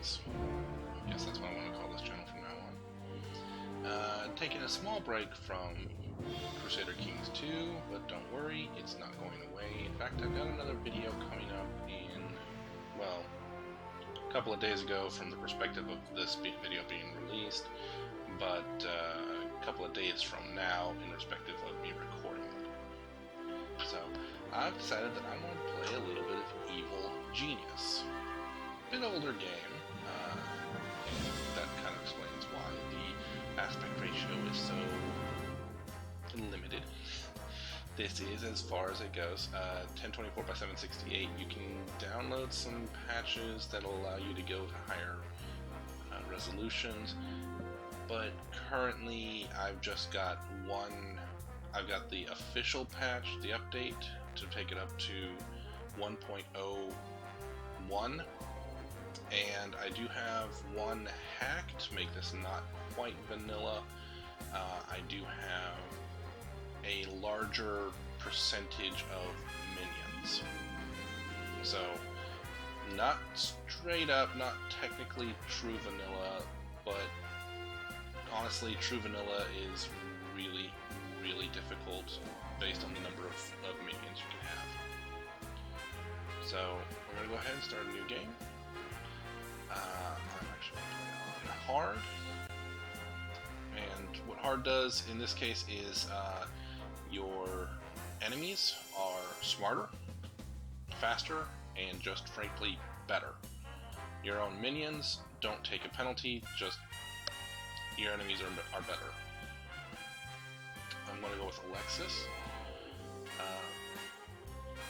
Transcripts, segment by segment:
gags. I guess that's what I want to call this channel from now on. Taking a small break from Crusader Kings 2, but don't worry, it's not going away. In fact, I've got another video coming up in, well, a couple of days ago from the perspective of this video being released, but a couple of days from now in perspective of me recording it. So, I've decided that I want to play a little bit of Evil Genius. Bit older game, and that kind of explains why the aspect ratio is so limited. This is as far as it goes. 1024 by 768. You can download some patches that'll allow you to go to higher resolutions, but currently I've just got one. I've got the official patch, the update, to take it up to 1.01, and I do have one hack to make this not quite vanilla. I do have a larger percentage of minions. So, not straight up, not technically true vanilla, but honestly, true vanilla is really, really difficult based on the number of minions you can have. So, we're going to go ahead and start a new game. I'm actually going to play on hard. And what hard does in this case is your enemies are smarter, faster, and just frankly better. Your own minions don't take a penalty, just your enemies are better. I'm going to go with Alexis.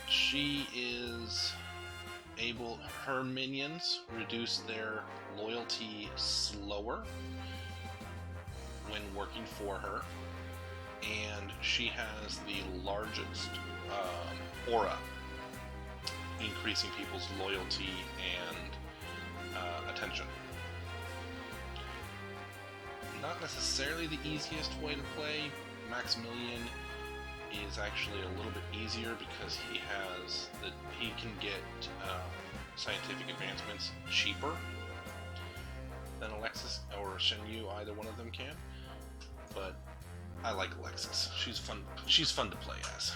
She is able, her minions reduce their loyalty slower when working for her, and she has the largest aura, increasing people's loyalty and attention. Not necessarily the easiest way to play. Maximilian is actually a little bit easier because he can get scientific advancements cheaper than Alexis or Shenyu. Either one of them can, but I like Alexis. She's fun. She's fun to play as.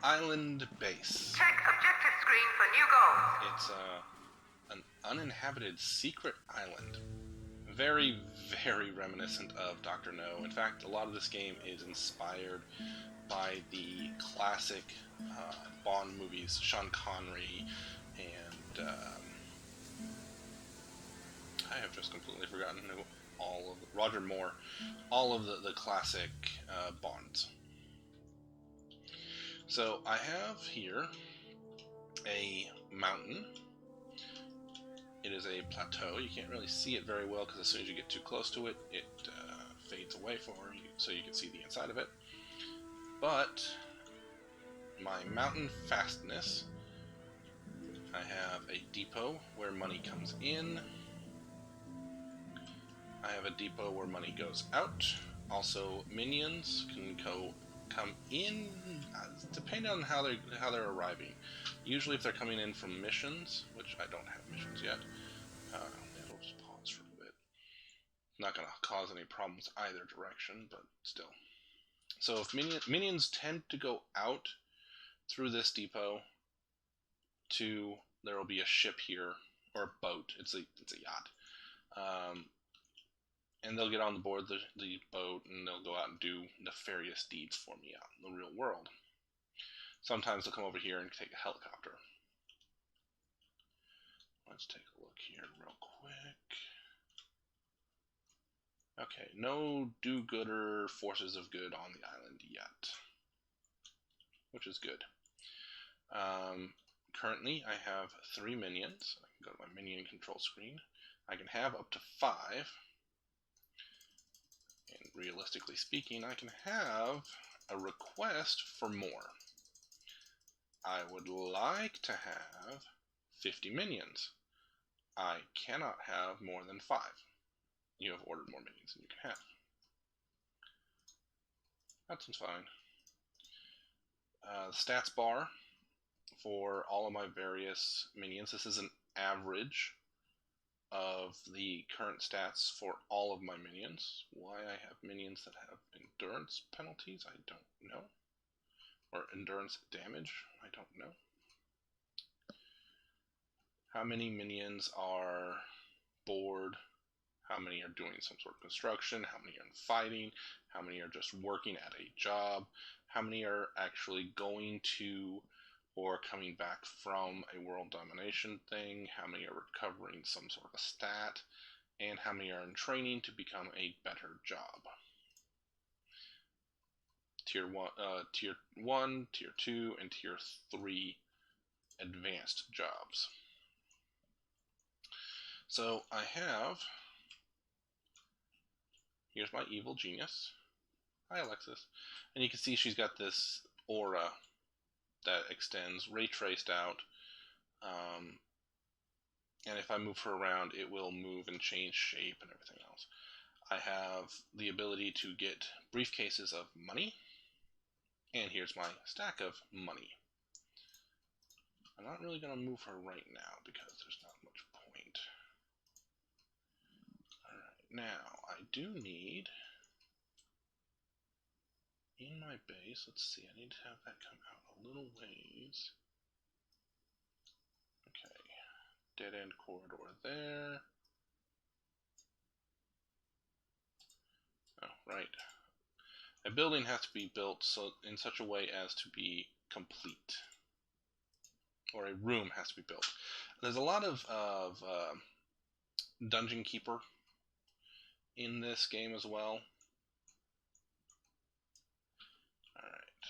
Island base. Check objective screen for new goals. It's an uninhabited secret island. Very, very reminiscent of Dr. No. In fact, a lot of this game is inspired by the classic Bond movies, Sean Connery, and I have just completely forgotten who all of Roger Moore, all of the classic Bonds. So I have here a mountain. It is a plateau. You can't really see it very well because as soon as you get too close to it, it fades away for you, so you can see the inside of it. But my mountain fastness, I have a depot where money comes in. I have a depot where money goes out. Also, minions can come in, depending on how they're arriving. Usually, if they're coming in from missions, which I don't have missions yet, it'll just pause for a bit. Not going to cause any problems either direction, but still. So if minions tend to go out through this depot to, there will be a ship here, or a boat. It's a yacht. And they'll get on board the boat, and they'll go out and do nefarious deeds for me out in the real world. Sometimes they'll come over here and take a helicopter. Let's take a look here real quick. Okay, no do-gooder forces of good on the island yet, which is good. currently I have 3 minions. I can go to my minion control screen. I can have up to 5. And realistically speaking, I can have a request for more. I would like to have 50 minions. I cannot have more than 5. You have ordered more minions than you can have. That sounds fine. The stats bar for all of my various minions. This is an average of the current stats for all of my minions. Why I have minions that have endurance penalties, I don't know. Or endurance damage, I don't know. How many minions are bored? How many are doing some sort of construction? How many are fighting? How many are just working at a job? How many are actually going to or coming back from a world domination thing? How many are recovering some sort of stat? And how many are in training to become a better job? Tier 1, Tier 2, and Tier 3 advanced jobs. So I have, here's my evil genius. Hi, Alexis. And you can see she's got this aura that extends, ray traced out. And if I move her around, it will move and change shape and everything else. I have the ability to get briefcases of money. And here's my stack of money. I'm not really going to move her right now because there's not much point. Alright, now I do need, in my base, let's see, I need to have that come out a little ways. Okay, dead end corridor there. Oh, right. A building has to be built in such a way as to be complete. Or a room has to be built. There's a lot of dungeon keeper in this game as well. Alright.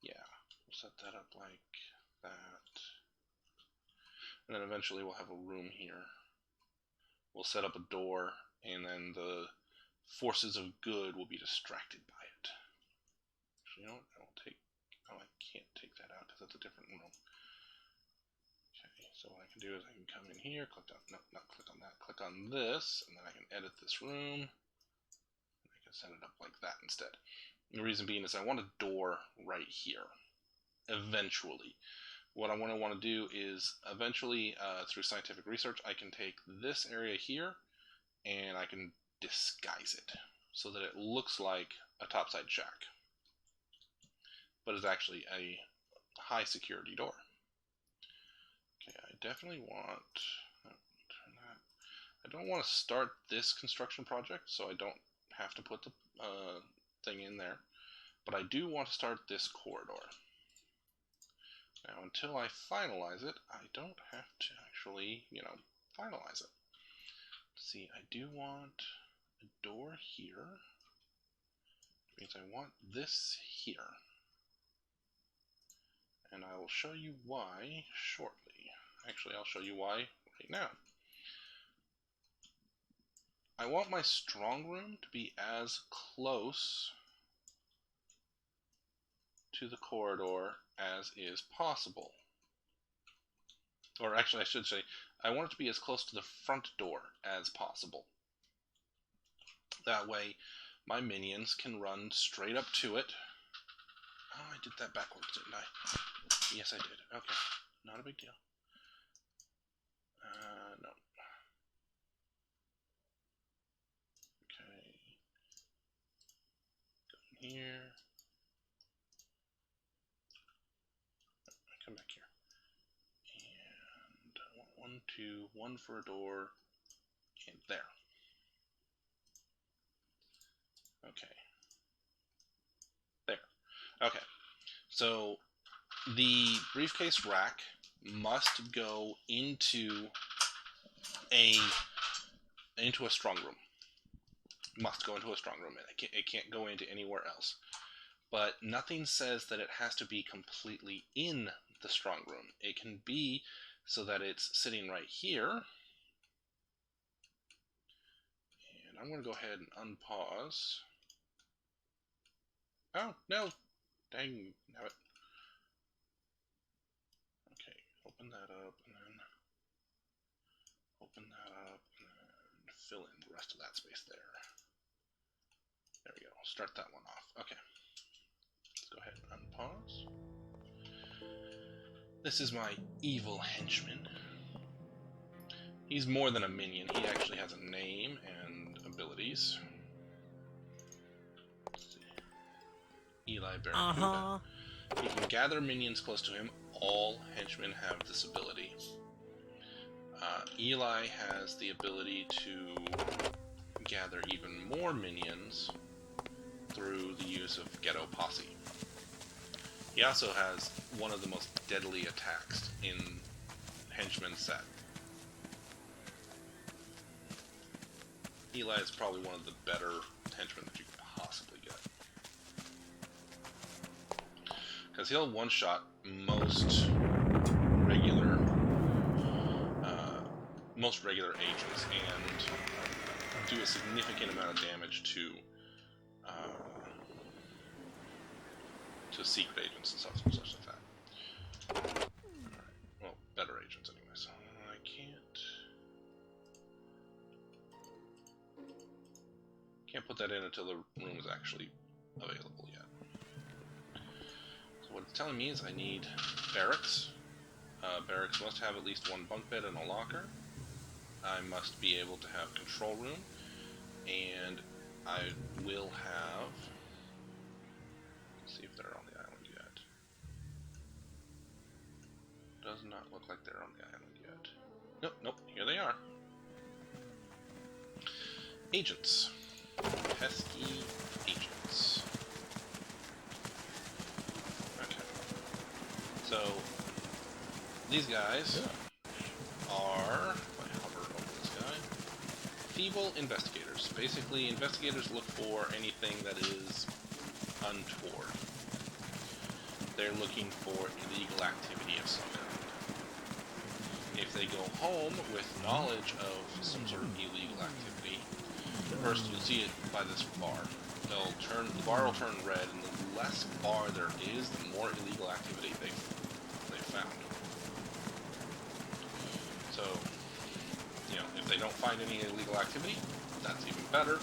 Yeah, we'll set that up like that. And then eventually we'll have a room here. We'll set up a door, and then the forces of good will be distracted by it. Actually, you know what? I will take... Oh, I can't take that out because that's a different room. Okay, so what I can do is I can come in here, click on... No, not click on that. Click on this, and then I can edit this room. I can set it up like that instead. And the reason being is I want a door right here. Eventually. What I want to do is eventually, through scientific research, I can take this area here and I can disguise it so that it looks like a topside shack, but it's actually a high security door. Okay, I definitely want, turn that. I don't want to start this construction project, so I don't have to put the thing in there, but I do want to start this corridor. Now, until I finalize it, I don't have to actually, finalize it. See, I do want a door here, which means I want this here. And I will show you why shortly. Actually, I'll show you why right now. I want my strong room to be as close to the corridor as is possible. Or actually, I should say, I want it to be as close to the front door as possible. That way, my minions can run straight up to it. Oh, I did that backwards, didn't I? Yes, I did. Okay, not a big deal. No. Okay. Go in here. Come back here. And I want 1, 2, 1 for a door, and there. Okay. There. Okay. So the briefcase rack must go into a strong room. Must go into a strong room. It can't go into anywhere else. but nothing says that it has to be completely in the strong room. It can be so that it's sitting right here. And I'm going to go ahead and unpause. Oh, no. Dang. Have it. Okay, open that up, and then open that up, and fill in the rest of that space there. There we go. Start that one off. Okay. Let's go ahead and unpause. This is my evil henchman. He's more than a minion. He actually has a name and abilities. Let's see. Eli Barracuda. He can gather minions close to him. All henchmen have this ability. Eli has the ability to gather even more minions through the use of Ghetto Posse. He also has one of the most deadly attacks in Henchman set. Eli is probably one of the better henchmen that you can possibly get. Because he'll one-shot most regular agents and do a significant amount of damage to secret agents and stuff such like that. Alright. Well, better agents anyway, so I can't put that in until the room is actually available yet. So what it's telling me is I need barracks. Barracks must have at least one bunk bed and a locker. I must be able to have control room, and I will have... Let's see if they're on the island yet. Does not look like they're on the island yet. Nope, here they are. Agents. Pesky agents. Okay. So, these guys are... feeble investigators. Basically, investigators look for anything that is untoward. They're looking for illegal activity of some kind. If they go home with knowledge of some sort of illegal activity, first you'll see it by this bar. The bar will turn red, and the less bar there is, the more illegal activity they've found. So, if they don't find any illegal activity, that's even better,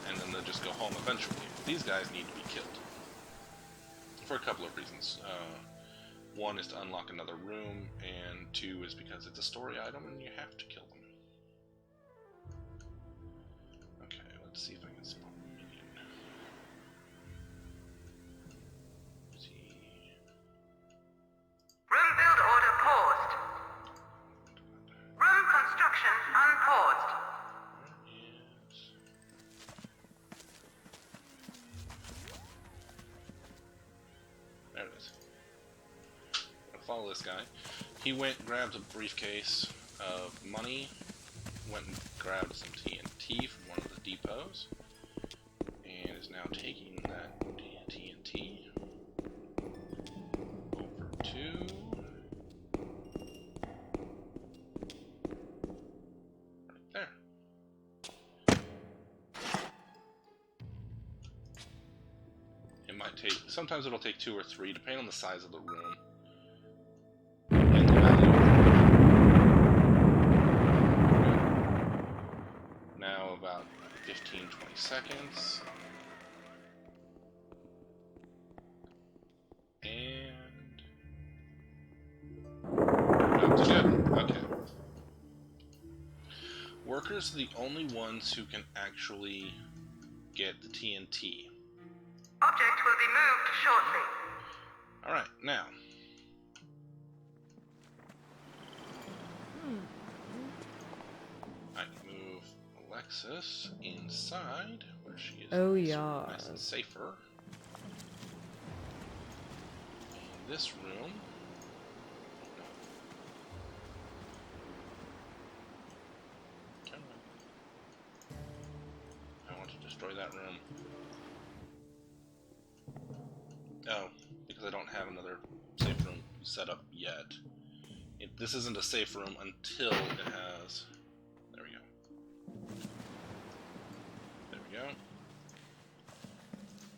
and then they'll just go home eventually. These guys need to be killed. For a couple of reasons. One is to unlock another room, and two is because it's a story item and you have to kill them. Okay, let's see if I can spawn a minion. Let's see. Room build order paused. Room construction unpaused. There it is. I'm gonna follow this guy. He went, grabbed a briefcase of money, went and grabbed some TNT from one of the depots, and is now taking that TNT over to... right there. It might take... sometimes it'll take 2 or 3, depending on the size of the room. And the value. Now about 15-20 seconds. And... that's good. Okay. Workers are the only ones who can actually get the TNT. Object will be moved shortly. Alright, now. I can move Alexis inside, where she is nice and safer. In this room. I want to destroy that room. set up yet. This isn't a safe room until it has... There we go. There we go.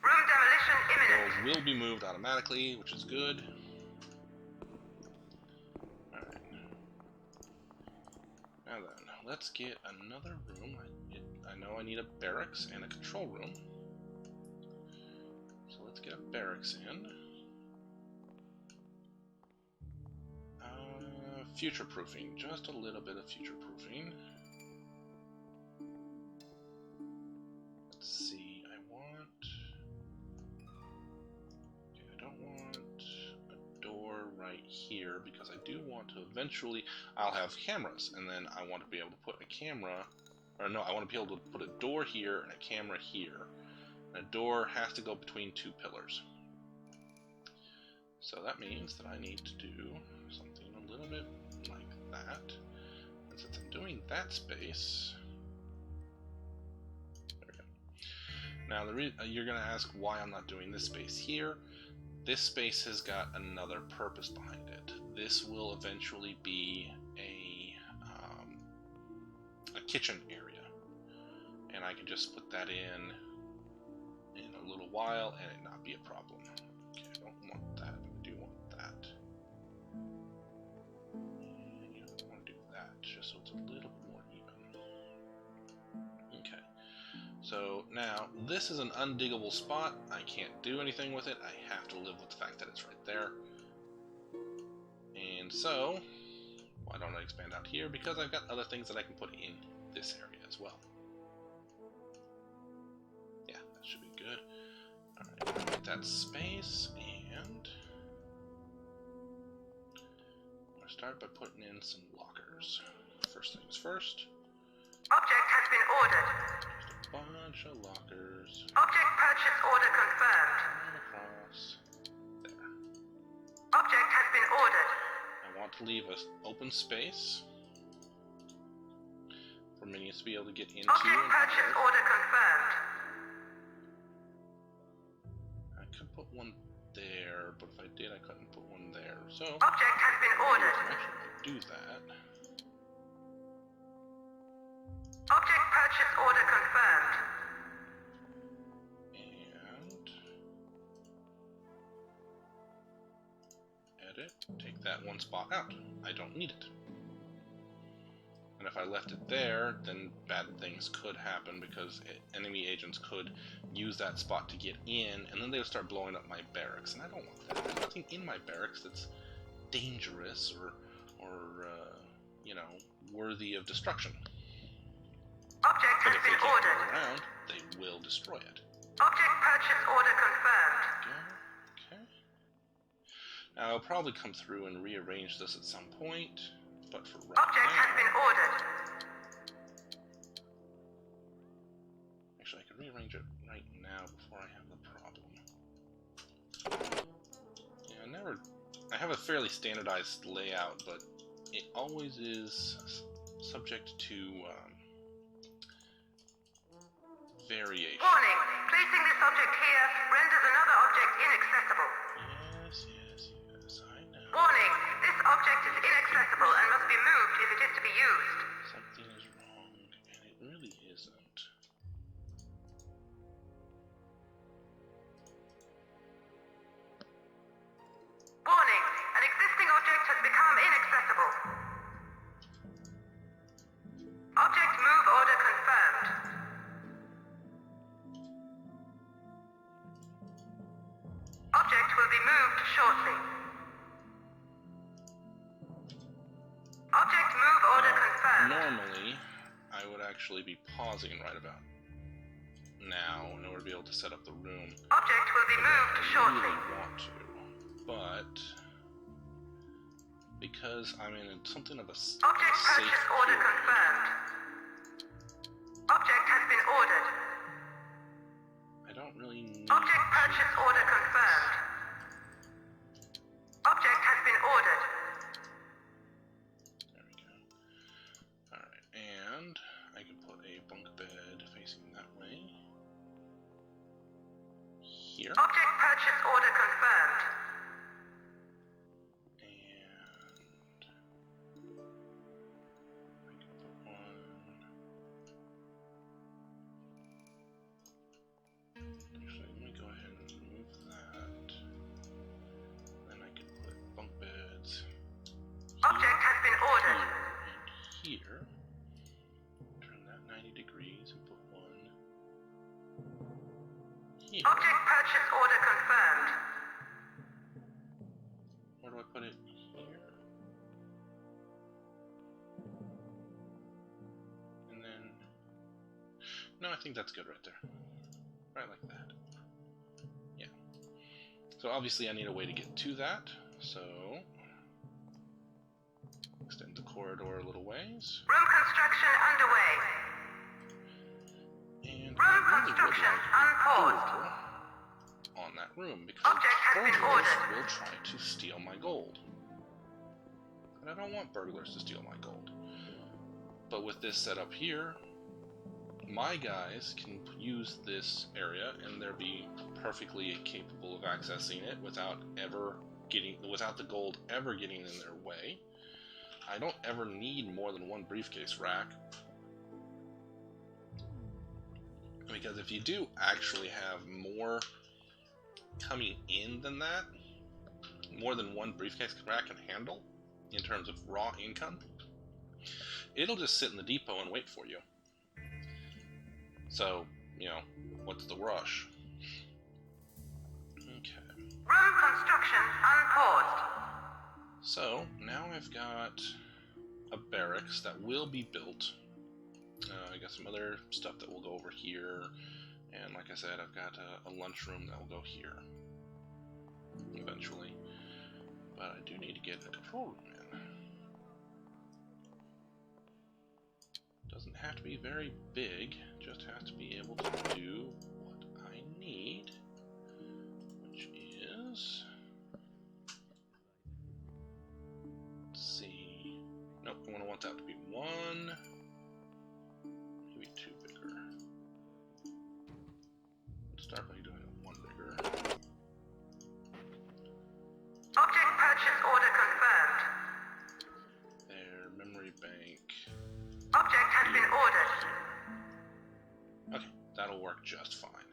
Room demolition imminent. Those will be moved automatically, which is good. Alright. Now then, let's get another room. I know I need a barracks and a control room. So let's get a barracks in. Future-proofing. Just a little bit of future-proofing. Let's see. I don't want a door right here because I do want to eventually... I'll have cameras, and then I want to be able to put a camera... Or no, I want to be able to put a door here and a camera here. And a door has to go between two pillars. So that means that I need to do something a little bit like that. And since I'm doing that space... There we go. Now, you're going to ask why I'm not doing this space here. This space has got another purpose behind it. This will eventually be a kitchen area. And I can just put that in a little while and it not be a problem. Okay, I don't want that, but I do want that. And I don't want to do that, just so it's a little more even. Okay, so now this is an undiggable spot. I can't do anything with it. I have to live with the fact that it's right there. And so, why don't I expand out here? Because I've got other things that I can put in this area as well. Yeah, that should be good. Alright, get that space, and I'm going to start by putting in some lockers. First things first. Object has been ordered. Just a bunch of lockers. Object purchase order confirmed. Right across there. Object has been ordered. I want to leave an open space for minions to be able to get into Object and purchase out. order confirmed. I could put one there, but if I did, I couldn't put one there. So, Object has been ordered. I actually do that. Object purchase order confirmed. And edit, take that one spot out. I don't need it. And if I left it there, then bad things could happen because enemy agents could use that spot to get in, and then they would start blowing up my barracks, and I don't want that. There's nothing in my barracks that's dangerous or you know, worthy of destruction. Object But has if they been can't ordered. get around, they will destroy it. Object purchase order confirmed. Okay. Now I'll probably come through and rearrange this at some point, but for right Object now, has been ordered. actually I can rearrange it right now before I have the problem. Yeah, I have a fairly standardized layout, but it always is subject to variation. Warning, placing this object here renders another object inaccessible. Yes, I know. Warning, this object is inaccessible and must be moved if it is to be used. Something is wrong, and it really isn't. Warning, an existing object has become inaccessible. Object move order confirmed. Object will be moved shortly. Object move order confirmed. Normally, I would actually be pausing right about now in order to be able to set up the room. Object will be moved I shortly. really want to, but because I'm in something of a safe Object purchase order period, confirmed. Object has been ordered. I don't really need Object purchase order confirmed. Object has been ordered. There we go. Alright, and I can put a bunk bed facing that way. Here. Object purchase order confirmed. here. Object purchase order confirmed. Where do I put it? Here. And then... No, I think that's good right there. Right like that. Yeah. So obviously I need a way to get to that, so... extend the corridor a little ways. Room construction underway. And Room construction unpaused. On that room, because Object has been burglars ordered. will try to steal my gold. And I don't want burglars to steal my gold. But with this setup here, my guys can use this area and they'll be perfectly capable of accessing it without the gold ever getting in their way. I don't ever need more than one briefcase rack. Because if you do actually have more coming in than that, more than one briefcase rack can handle, in terms of raw income, it'll just sit in the depot and wait for you. So, you know, what's the rush? Okay. Room construction unpaused. So, now I've got a barracks that will be built. I got some other stuff that will go over here. And like I said, I've got a lunchroom that will go here. Eventually. But I do need to get a control room in. Doesn't have to be very big, just has to be able to do what I need. Which is... let's see... nope, I want that to be one... maybe two bigger. Let's start by doing one bigger. Object purchase order confirmed. There, memory bank. Object has been ordered. Okay, that'll work just fine.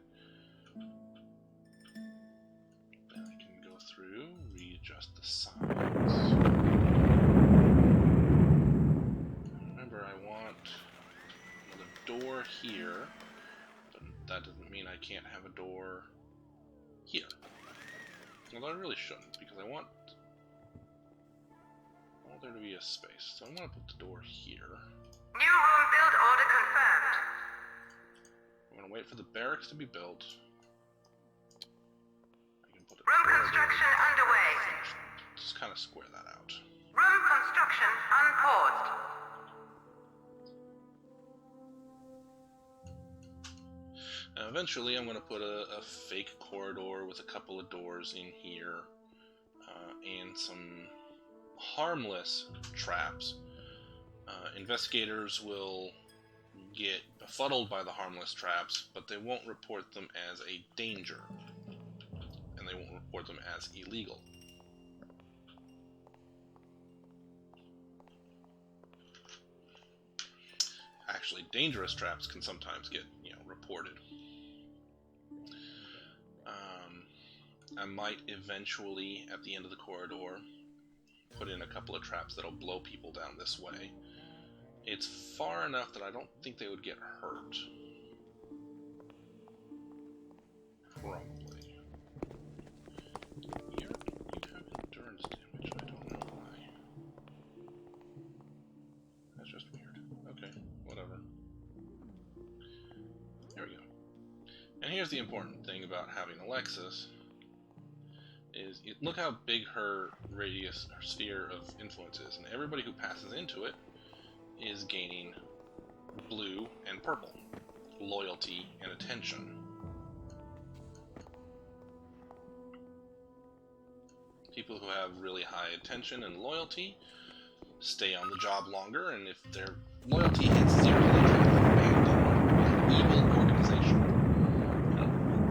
Then I can go through, readjust the sides. Remember, I want another door here, but that doesn't mean I can't have a door here. Although I really shouldn't, because I want there to be a space. So I want to put the door here. New room build order confirmed. I'm going to wait for the barracks to be built. I can put a Room door construction there. underway. Just kind of square that out. Room construction unpaused. Now eventually I'm going to put a fake corridor with a couple of doors in here. And some harmless traps. Investigators will get befuddled by the harmless traps, but they won't report them as a danger. And they won't report them as illegal. Actually, dangerous traps can sometimes get, reported. I might eventually, at the end of the corridor, put in a couple of traps that'll blow people down this way. It's far enough that I don't think they would get hurt. Probably. You have endurance damage, I don't know why. That's just weird. Okay, whatever. There we go. And here's the important thing about having Alexis. Look how big her radius, her sphere of influence is, and everybody who passes into it is gaining blue and purple, loyalty and attention. People who have really high attention and loyalty stay on the job longer, and if their loyalty hits 0, they abandon an evil organization.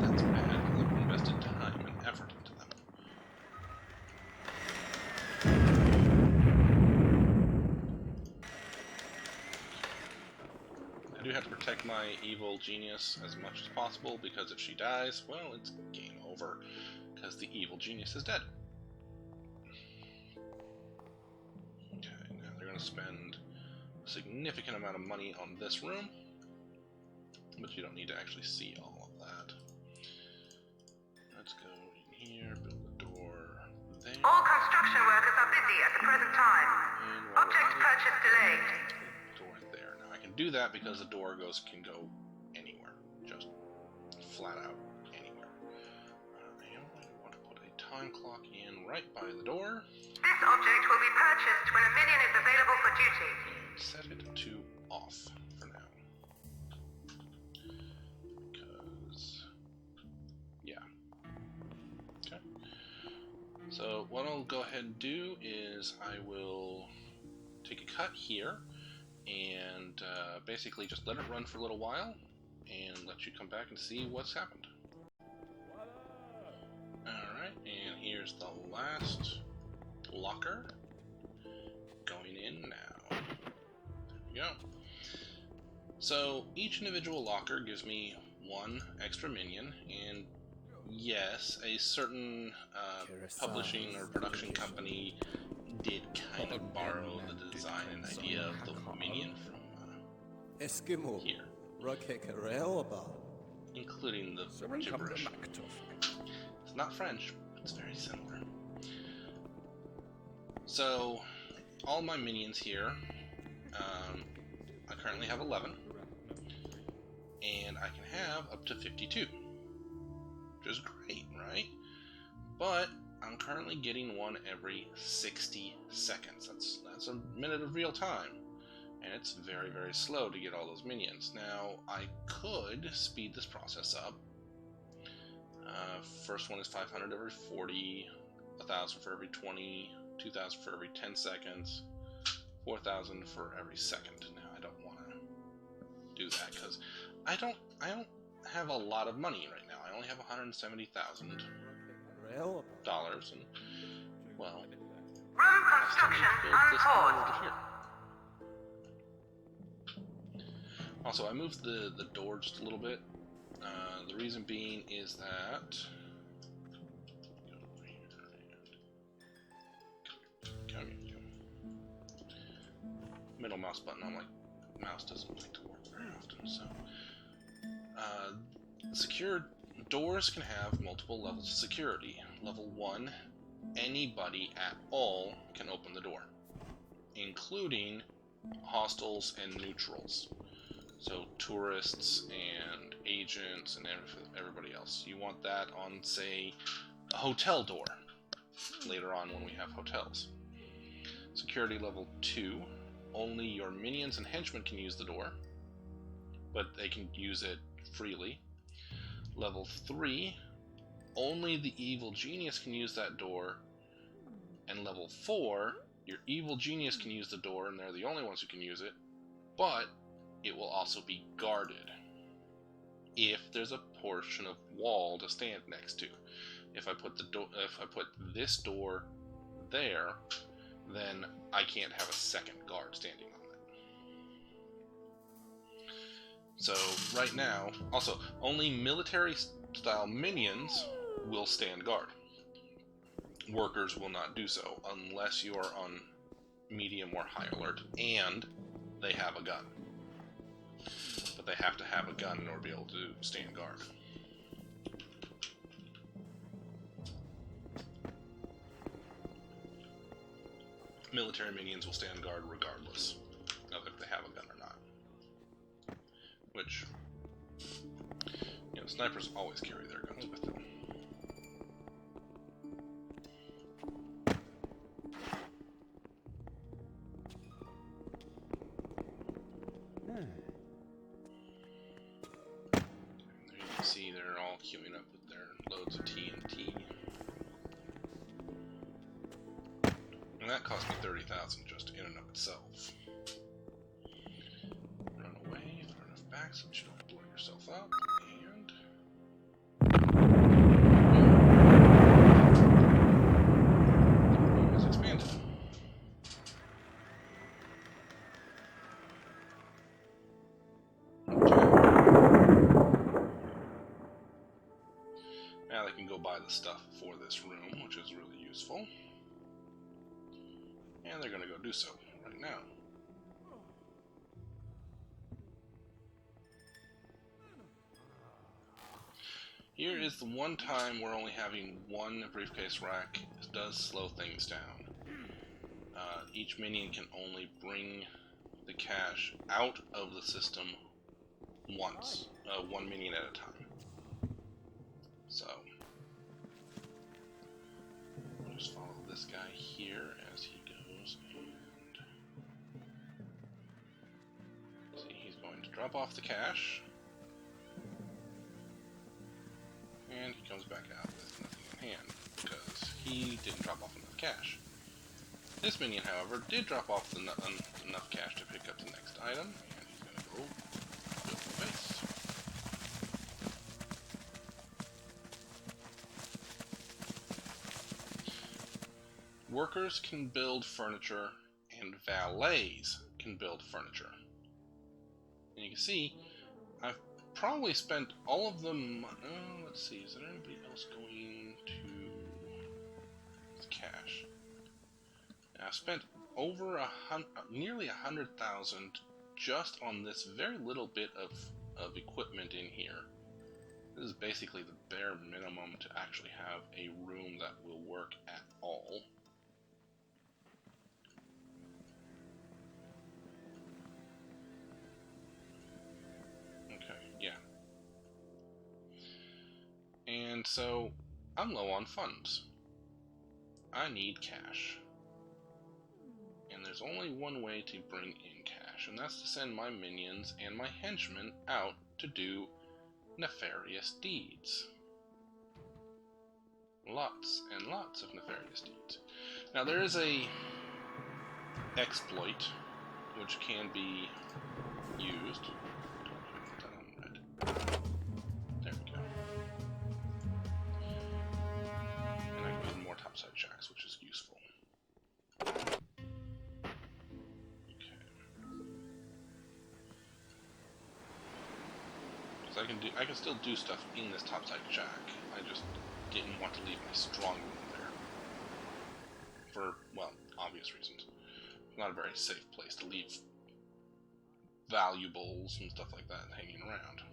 That's bad, because they've invested time and effort into them. I do have to protect my evil genius as much as possible, because if she dies, well, it's game over, because the evil genius is dead. Okay, now they're going to spend a significant amount of money on this room, but you don't need to actually see all of that. let's go in here, build a door there. All construction workers are busy at the present time. Object purchase delayed. Door there. Now I can do that because the door can go anywhere, just flat out anywhere. I want to put a time clock in right by the door. This object will be purchased when a minion is available for duty. And set it to off for now. Because, yeah. Okay. So what I'll go ahead and do is I will take a cut here and basically just let it run for a little while and let you come back and see what's happened. Alright, and here's the last locker going in now. There we go. So each individual locker gives me one extra minion, and yes, a certain publishing or production company did kind of borrow the design and idea of the minion from here, including the gibberish. It's not French, but it's very similar. So, all my minions here, I currently have 11, and I can have up to 52, which is great, right? But I'm currently getting one every 60 seconds. That's a minute of real time, and it's very, very slow to get all those minions. Now, I could speed this process up. First one is 500 every 40, 1,000 for every 20, 2,000 for every 10 seconds, 4,000 for every second. Now, I don't want to do that because I don't have a lot of money right now. I only have $170,000, and well, Room construction unpaused. Also, I moved the door just a little bit. The reason being is that middle mouse button on my mouse doesn't like to work very often, so secure doors can have multiple levels of security. Level 1, anybody at all can open the door, including hostiles and neutrals, so tourists and agents and everybody else. You want that on, say, a hotel door later on when we have hotels. Security level 2, only your minions and henchmen can use the door, but they can use it freely. Level 3, only the evil genius can use that door. And level 4, your evil genius can use the door, and they're the only ones who can use it, but it will also be guarded if there's a portion of wall to stand next to. If I put this door there, then I can't have a second guard standing on it. So right now, also, only military-style minions will stand guard. Workers will not do so unless you are on medium or high alert and they have a gun. But they have to have a gun in order to be able to stand guard. Military minions will stand guard regardless of if they have a gun or not. Which, snipers always carry their guns with them. There you can see they're all queuing up with their loads of TNT. And that cost me 30,000 just in and of itself. Run away, far enough back so that you don't blow yourself up, and... it's expanded. Okay. Now they can go buy the stuff for this room, which is really useful. And they're going to go do so right now. Here is the one time where only having one briefcase rack does slow things down. Each minion can only bring the cash out of the system once, one minion at a time. So, we'll just follow this guy here as he goes, and see, he's going to drop off the cash, and he comes back out with nothing in hand, because he didn't drop off enough cash. This minion, however, did drop off enough cash to pick up the next item, and he's going to go build the base. Workers can build furniture, and valets can build furniture. And you can see, I've probably spent all of them. Let's see, is there anybody else going to cash? I've spent over nearly 100,000 just on this very little bit of equipment in here. This is basically the bare minimum to actually have a room that will work at all. Okay, yeah. And so, I'm low on funds. I need cash. And there's only one way to bring in cash, and that's to send my minions and my henchmen out to do nefarious deeds. Lots and lots of nefarious deeds. Now there is a exploit which can be used. There we go. And I can build more topside shacks, which is useful. I can still do stuff in this topside shack. I just didn't want to leave my strong room there. For, well, obvious reasons. It's not a very safe place to leave valuables and stuff like that hanging around.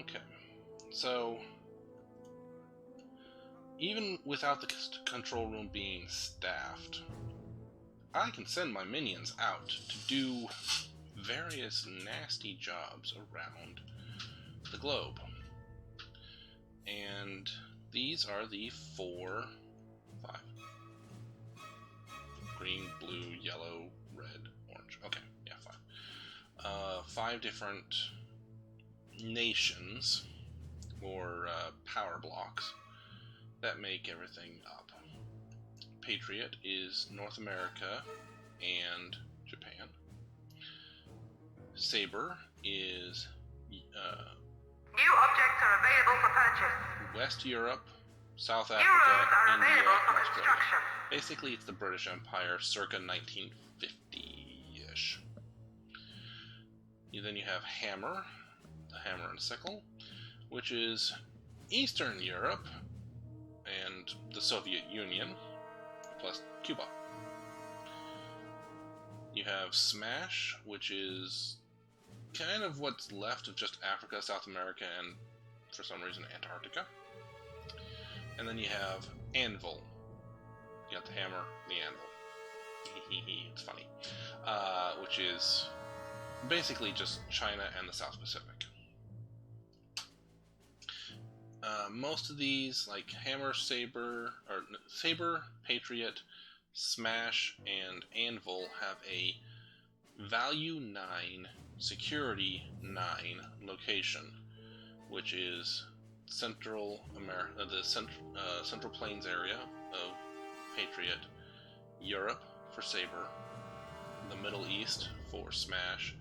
Okay. So, even without the control room being staffed, I can send my minions out to do various nasty jobs around the globe. And these are the 5 green, blue, yellow, red, orange. Okay, yeah, 5. 5 different nations or power blocks that make everything up. Patriot is North America and Japan. Saber is new objects are available for purchase. West Europe, South New Africa, roads are India, available and for Australia. construction. Basically, it's the British Empire circa 1950-ish. Then you have Hammer, the hammer and sickle, which is Eastern Europe and the Soviet Union, plus Cuba. You have Smash, which is kind of what's left of just Africa, South America, and for some reason Antarctica. And then you have Anvil. You got the hammer, the anvil. It's funny. Which is basically just China and the South Pacific. Most of these, like Hammer, Saber, Patriot, Smash, and Anvil, have a value 9, security 9 location, which is Central America, the Central Plains area of Patriot, Europe for Saber, the Middle East for Smash,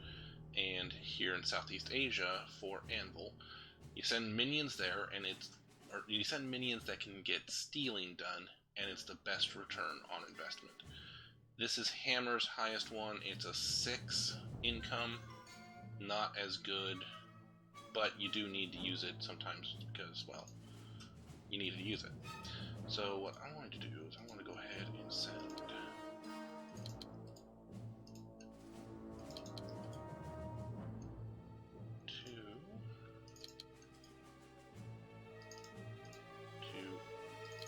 and here in Southeast Asia for Anvil. You send minions there, and you send minions that can get stealing done, and it's the best return on investment. This is Hammer's highest one. It's a 6 income, not as good, but you do need to use it sometimes because, well, you need to use it. So what I want to do is I want to go ahead and send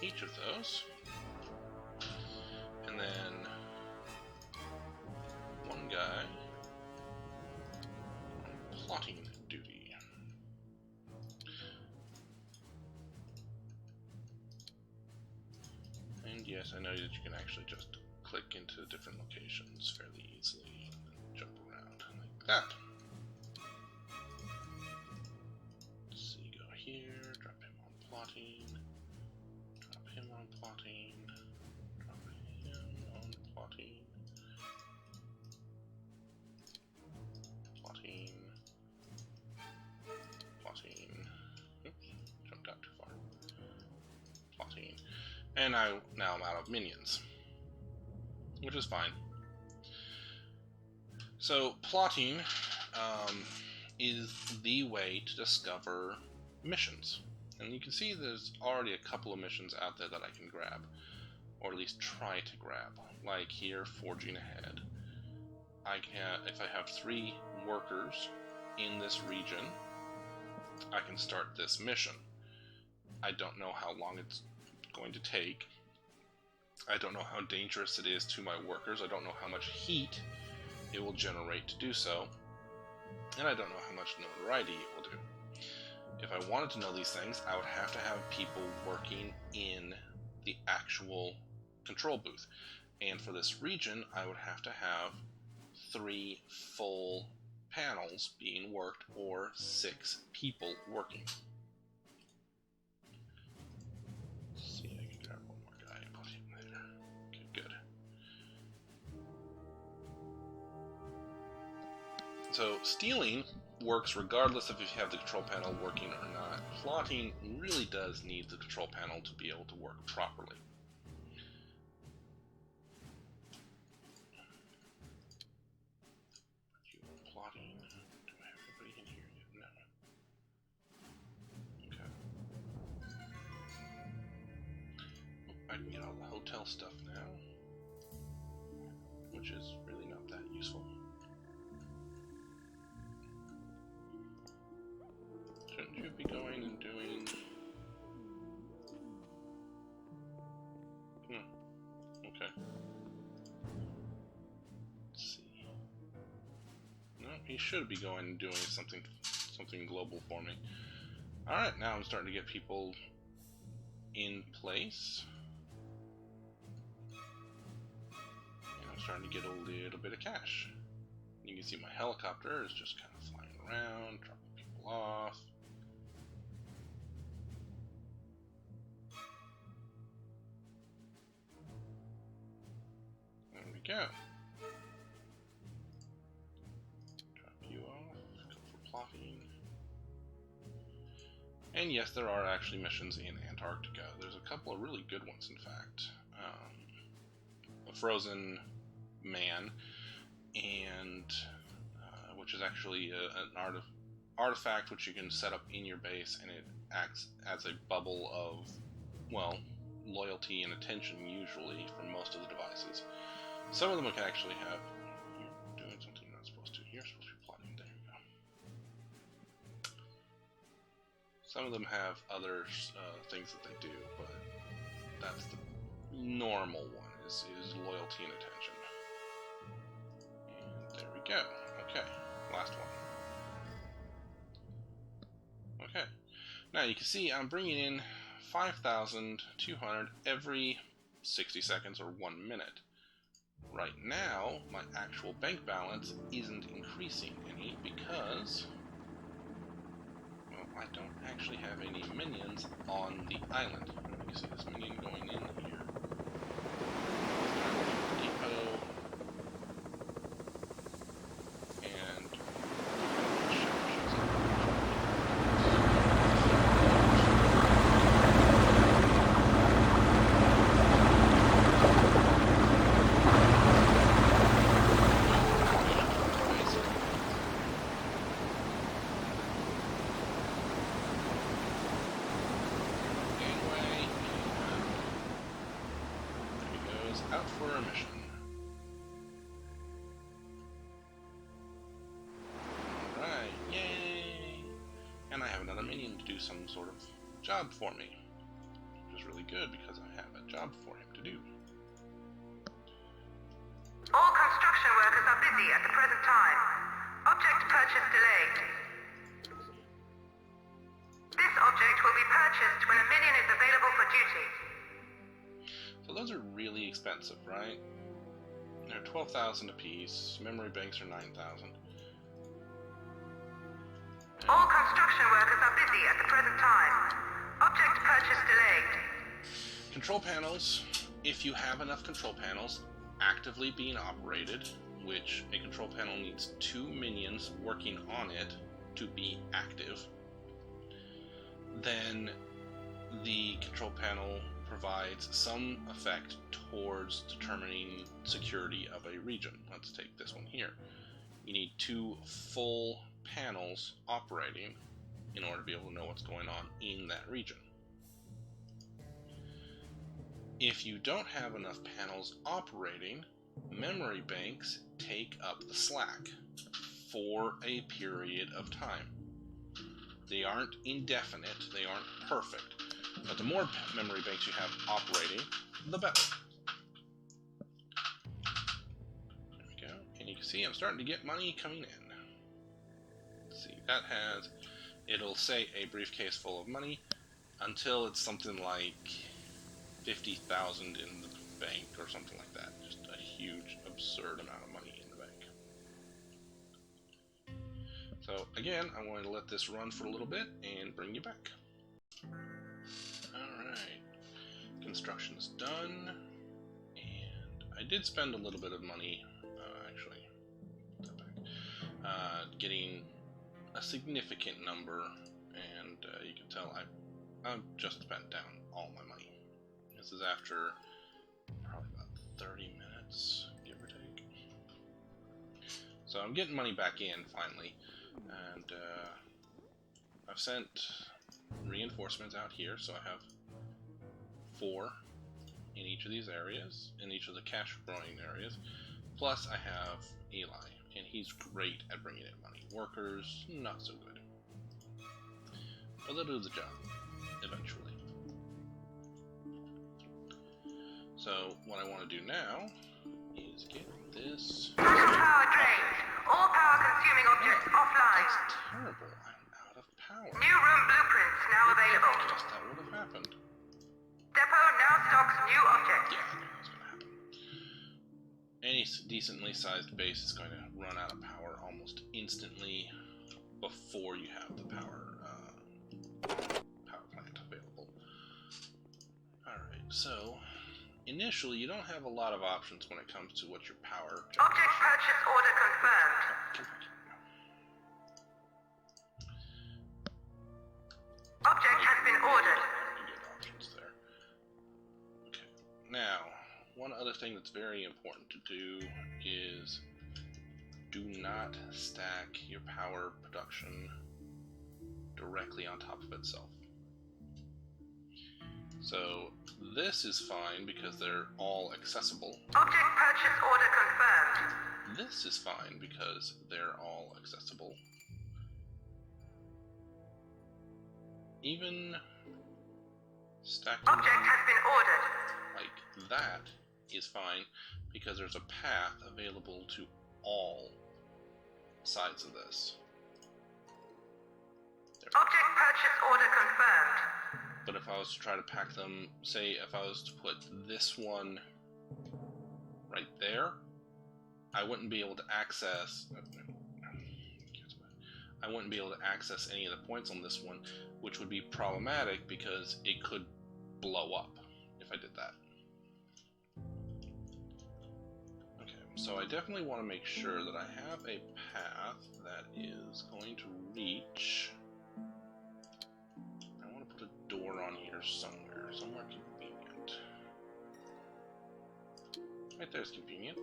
each of those. And then one guy on plotting duty. And yes, I know that you can actually just click into different locations fairly easily and jump around like that. Let's see, go here, drop him on plotting, drop him on plotting, drop him on plotting, plotting, plotting. Oops, jumped out too far. Plotting. And now I'm out of minions, which is fine. So plotting is the way to discover missions. And you can see there's already a couple of missions out there that I can grab, or at least try to grab. Like here, forging ahead. I can, if I have 3 workers in this region, I can start this mission. I don't know how long it's going to take. I don't know how dangerous it is to my workers. I don't know how much heat it will generate to do so. And I don't know how much notoriety it will do. If I wanted to know these things, I would have to have people working in the actual control booth. And for this region, I would have to have 3 full panels being worked, or 6 people working. Let's see, I can grab one more guy and put him there. Okay, good. So stealing works regardless of if you have the control panel working or not. Plotting really does need the control panel to be able to work properly. Plotting. Do I have everybody in here yet? No. Okay. Oh, I can get all the hotel stuff now, which is really not that useful. Shouldn't you be going and doing... Okay. Let's see. No, he should be going and doing something global for me. Alright, now I'm starting to get people in place. And I'm starting to get a little bit of cash. You can see my helicopter is just kind of flying around, dropping people off. There we go. Drop you off, go for plotting. And yes, there are actually missions in Antarctica. There's a couple of really good ones, in fact. A Frozen Man, and which is actually an artifact which you can set up in your base, and it acts as a bubble of, well, loyalty and attention usually for most of the devices. Some of them can actually have... You're doing something you're not supposed to. You're supposed to be plotting. There you go. Some of them have other things that they do, but that's the normal one, is loyalty and attention. And there we go. Okay, last one. Okay, now you can see I'm bringing in 5,200 every 60 seconds or 1 minute. Right now, my actual bank balance isn't increasing any because, well, I don't actually have any minions on the island. You can see this minion going in here. Depot. And out for a mission. Alright, yay! And I have another minion to do some sort of job for me, which is really good because I have a job for him to do. All construction workers are busy at the present time. Object purchase delayed. This object will be purchased when a minion is available for duty. So those are really expensive, right? They're 12,000 apiece. Memory banks are 9,000. All construction workers are busy at the present time. Object purchase delayed. Control panels, if you have enough control panels actively being operated, which a control panel needs 2 minions working on it to be active, then the control panel provides some effect towards determining security of a region. Let's take this one here. You need 2 full panels operating in order to be able to know what's going on in that region. If you don't have enough panels operating, memory banks take up the slack for a period of time. They aren't indefinite, they aren't perfect, but the more memory banks you have operating, the better. There we go, and you can see I'm starting to get money coming in. Let's see, that has, it'll say a briefcase full of money until it's something like 50,000 in the bank or something like that. Just a huge, absurd amount of money in the bank. So again, I'm going to let this run for a little bit and bring you back. Alright, construction's done, and I did spend a little bit of money, actually, getting a significant number, and you can tell I've just spent down all my money. This is after probably about 30 minutes, give or take. So I'm getting money back in finally, and I've sent reinforcements out here, so I have 4 in each of these areas, in each of the cash growing areas. Plus I have Eli, and he's great at bringing in money. Workers, not so good. But they'll do the job, eventually. So what I want to do now is get this... Power drained. All power-consuming objects offline. That's terrible. I'm out of power. New room blueprints now available. I guess that would have happened. Depot now stocks new objects. Yeah, I knew that was going to happen. Any decently sized base is going to run out of power almost instantly before you have the power plant available. Alright, so initially you don't have a lot of options when it comes to what your power... Object purchase order confirmed. Object has been ordered. Good options there. Okay, now, one other thing that's very important to do is do not stack your power production directly on top of itself. So this is fine because they're all accessible. Object purchase order confirmed. This is fine because they're all accessible. Even stacking Object has been ordered. like that is fine because there's a path available to all sides of this. There. Object purchase order confirmed. But if I was to try to pack them, say if I was to put this one right there, I wouldn't be able to access... I wouldn't be able to access any of the points on this one, which would be problematic because it could blow up if I did that. Okay, so I definitely want to make sure that I have a path that is going to reach... I want to put a door on here somewhere convenient. Right there's convenient.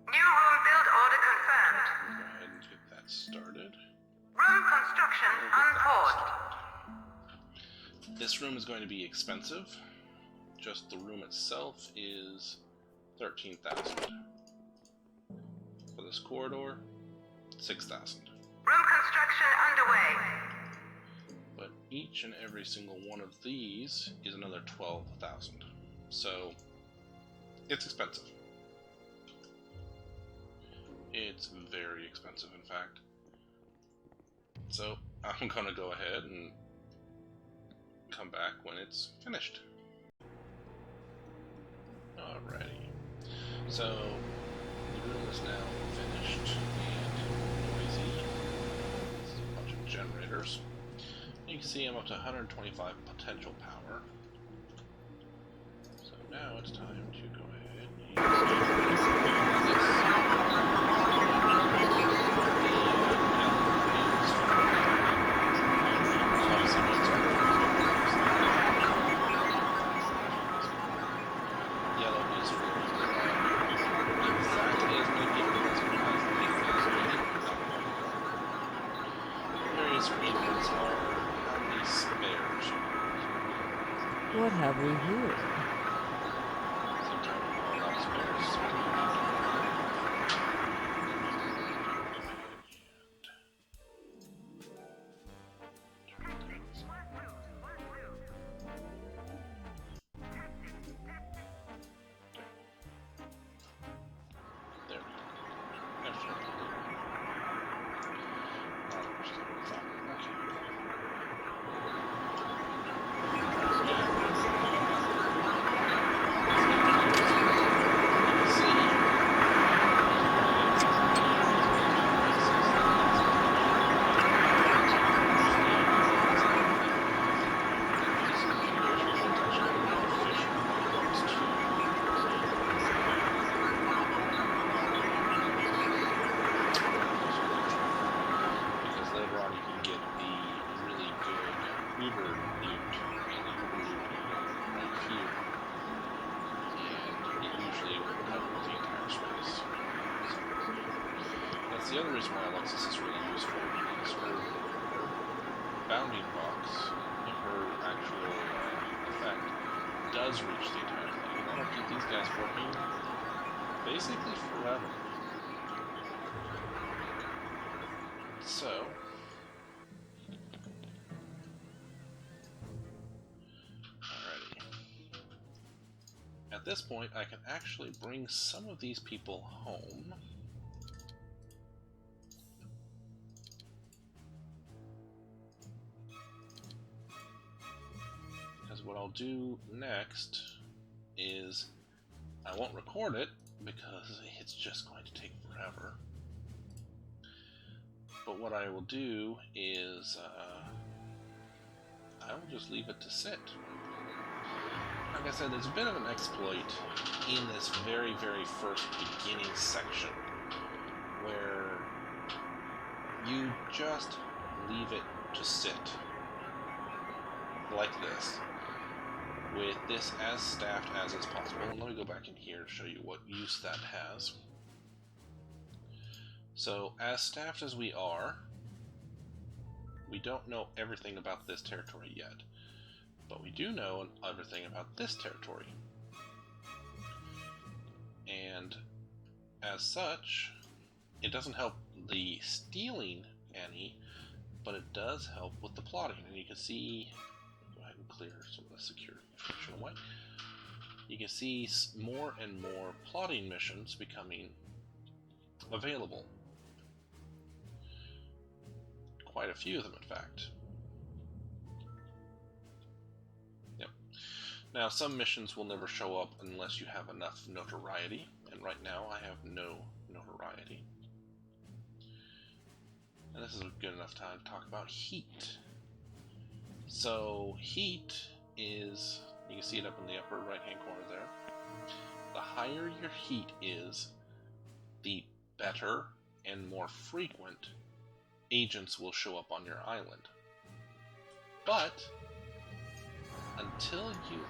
New room build order confirmed. Go ahead and get that started. Room construction unpaused. This room is going to be expensive. Just the room itself is 13,000. For this corridor, 6,000. Room construction underway. But each and every single one of these is another 12,000. So it's expensive. It's very expensive, in fact. So I'm gonna go ahead and come back when it's finished. Alrighty. So the room is now finished and noisy. This is a bunch of generators. You can see I'm up to 125 potential power. So now it's time to go ahead and use What have we here? The other reason why Alexis is really useful is her bounding box, her actual effect, does reach the entire thing. And that'll keep these guys working basically forever. So, alrighty. At this point, I can actually bring some of these people home. What I'll do next is I won't record it because it's just going to take forever. But what I will do is I will just leave it to sit. Like I said, there's a bit of an exploit in this very, very first beginning section where you just leave it to sit like this, with this as staffed as is possible. And let me go back in here to show you what use that has. So, as staffed as we are, we don't know everything about this territory yet, but we do know everything about this territory. And as such, it doesn't help the stealing any, but it does help with the plotting. And you can see, go ahead and clear some of the security information away. You can see more and more plotting missions becoming available. Quite a few of them, in fact. Yep. Now, some missions will never show up unless you have enough notoriety, and right now I have no notoriety. And this is a good enough time to talk about heat. So, heat is, you can see it up in the upper right hand corner there. The higher your heat is, the better and more frequent agents will show up on your island. But until you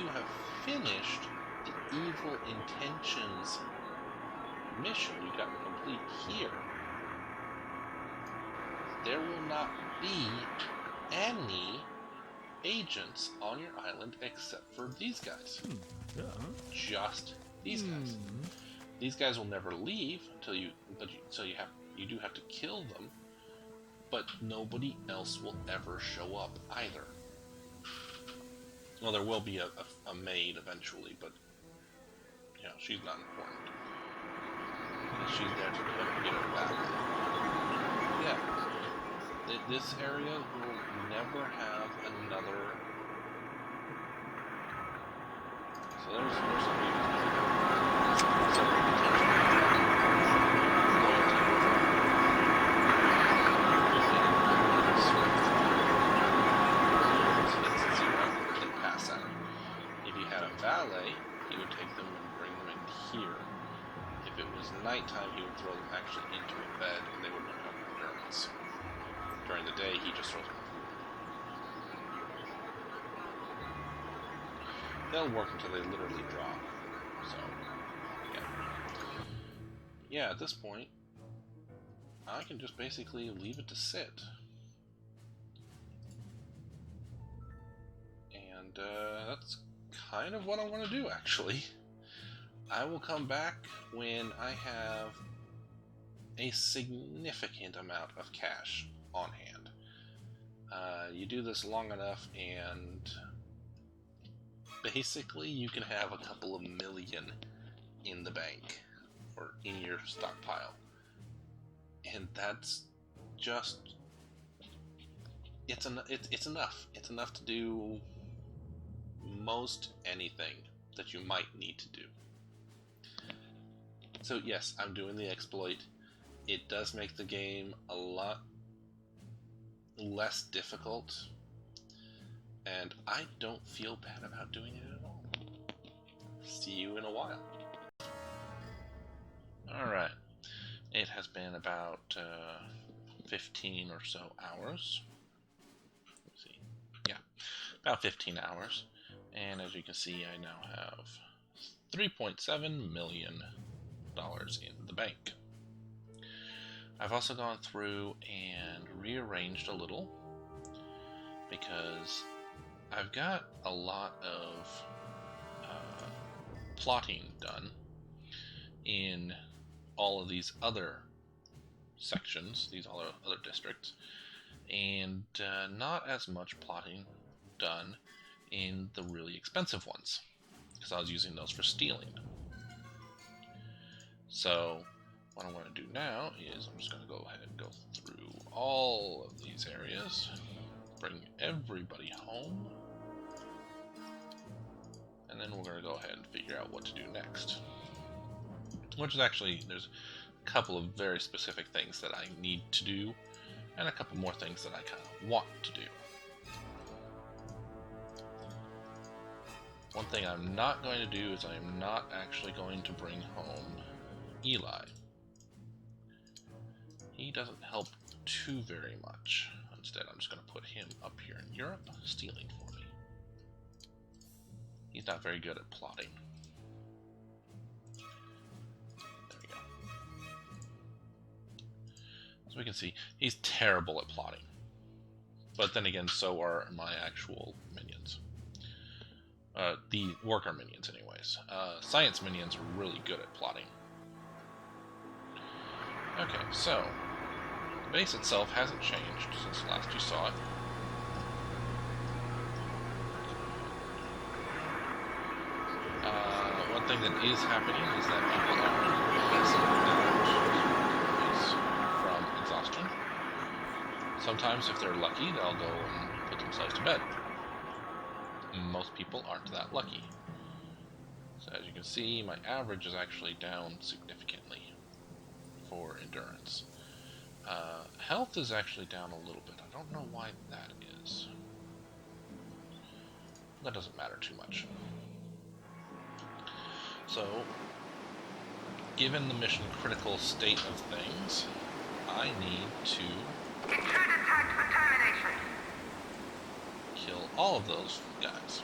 have finished the evil intentions mission you got to complete here, there will not be any agents on your island except for these guys. Just these guys. These guys will never leave until you You do have to kill them, but nobody else will ever show up either. Well, there will be a maid eventually, but you know, she's not important. She's there to get her back. Yeah, this area will never have another. So there's valet, he would take them and bring them in here. If it was nighttime, he would throw them actually into a bed, and they would become endurance. During the day, he just throws them. They'll work until they literally drop. So, yeah. Yeah, at this point, I can just basically leave it to sit. And that's kind of what I want to do, actually. I will come back when I have a significant amount of cash on hand. You do this long enough and basically you can have a couple of million in the bank or in your stockpile. And that's just it's enough. It's enough to do most anything that you might need to do. So yes, I'm doing the exploit. It does make the game a lot less difficult, and I don't feel bad about doing it at all. See you in a while. Alright, it has been about 15 or so hours. Let's see. Yeah, about 15 hours. And as you can see, I now have $3.7 million in the bank. I've also gone through and rearranged a little because I've got a lot of plotting done in all of these other sections, these other districts, and not as much plotting done in the really expensive ones, because I was using those for stealing. So what I want to do now is I'm just going to go ahead and go through all of these areas, bring everybody home, and then we're going to go ahead and figure out what to do next. Which is actually, there's a couple of very specific things that I need to do, and a couple more things that I kind of want to do. One thing I'm not going to do is I'm not actually going to bring home Eli. He doesn't help too very much. Instead, I'm just going to put him up here in Europe, stealing for me. He's not very good at plotting. There we go. As we can see, he's terrible at plotting. But then again, so are my actual minions. The worker minions, anyways. Science minions are really good at plotting. Okay, so the base itself hasn't changed since last you saw it. One thing that is happening is that people are passing out from exhaustion. Sometimes, if they're lucky, they'll go and put themselves to bed. Most people aren't that lucky. So as you can see, my average is actually down significantly for endurance. Health is actually down a little bit. I don't know why that is. That doesn't matter too much. So, given the mission critical state of things, I need to Intruder tagged for termination. kill all of those guys.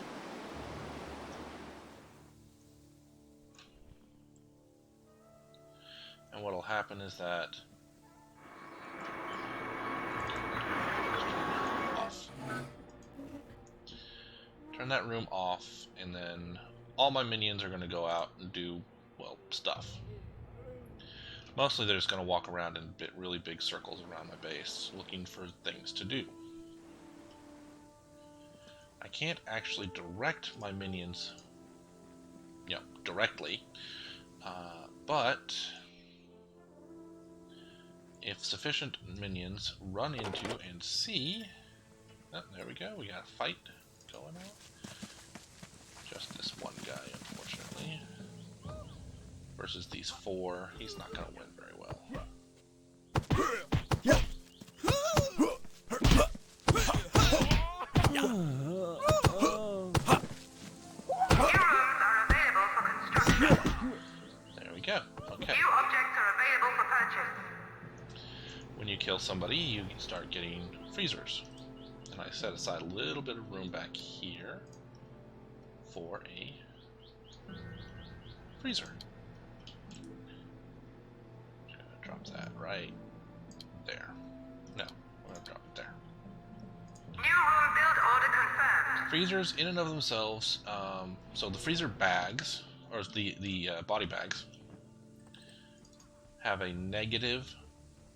And what'll happen is that turn that room off, and then all my minions are going to go out and do, well, stuff. Mostly they're just going to walk around in really big circles around my base, looking for things to do. I can't actually direct my minions, directly, but if sufficient minions run into and see... Oh, there we go, we got a fight going on. Just this one guy, unfortunately. Versus these 4, he's not going to win very well. New rooms are available for construction. There we go. Okay. New objects are available for purchase. When you kill somebody, you start getting freezers. And I set aside a little bit of room back here for a freezer. Drops that right there. No, we're gonna drop it there. New room build order confirmed. Freezers, in and of themselves, so the freezer bags, or the body bags, have a negative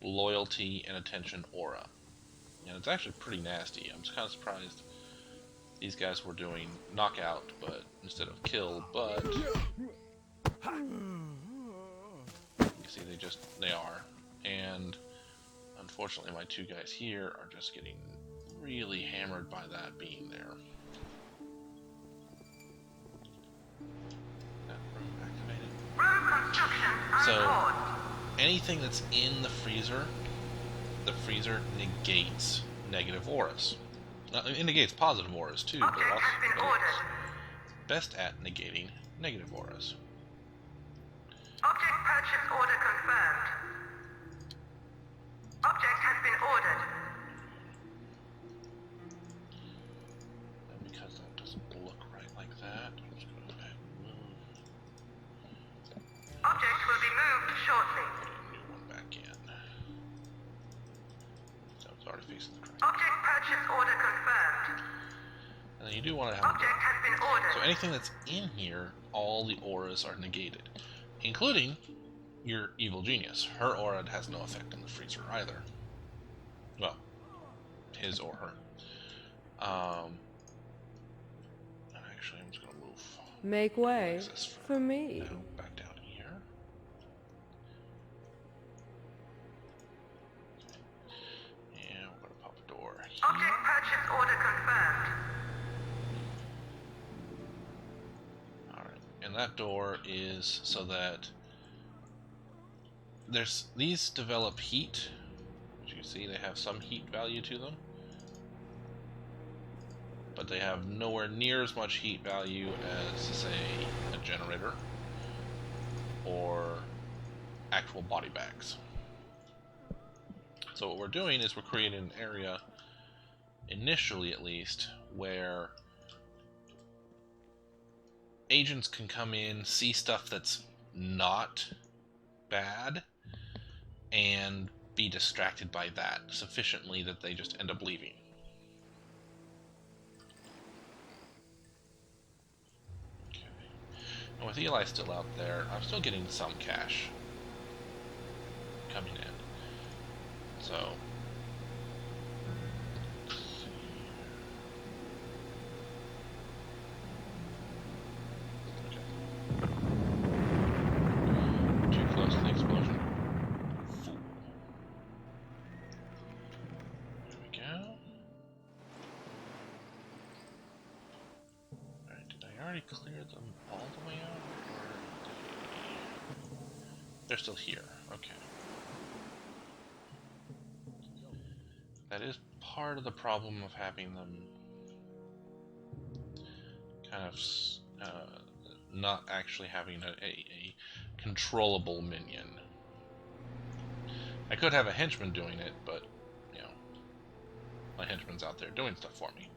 loyalty and attention aura. And it's actually pretty nasty. I'm kind of surprised these guys were doing knockout, but instead of kill, but... You see, they are. And unfortunately my 2 guys here are just getting really hammered by that being there. That room activated. Room construction So, on board. anything that's in the freezer negates negative auras. It negates positive auras too, but Object also has been but ordered. it's best at negating negative auras. Object purchase order confirmed. Object has been ordered. And because that doesn't look right like that, I'm just going to go ahead and move. Object will be moved shortly. Put a new one back in. So it's already facing the correct. Object purchase order confirmed. And then you do want to have Object has been ordered. so anything that's in here, all the auras are negated, including your evil genius. Her aura has no effect on the freezer either. Well, his or her. And actually, I'm just going to move. Make way Alexis for me. now back down here. And we're going to pop a door here. Object purchase order confirmed. Alright, and that door is so that these develop heat. As you can see, they have some heat value to them. But they have nowhere near as much heat value as, say, a generator or actual body bags. So what we're doing is we're creating an area, initially at least, where agents can come in, see stuff that's not bad, and be distracted by that sufficiently that they just end up leaving. Okay. And with Eli still out there, I'm still getting some cash coming in. So, let's see. Too close to the explosion. Fool. There we go. Alright, did I already clear them all the way out? Or they're still here. Okay. That is part of the problem of having them kind of not actually having a controllable minion. I could have a henchman doing it, but, you know, my henchman's out there doing stuff for me.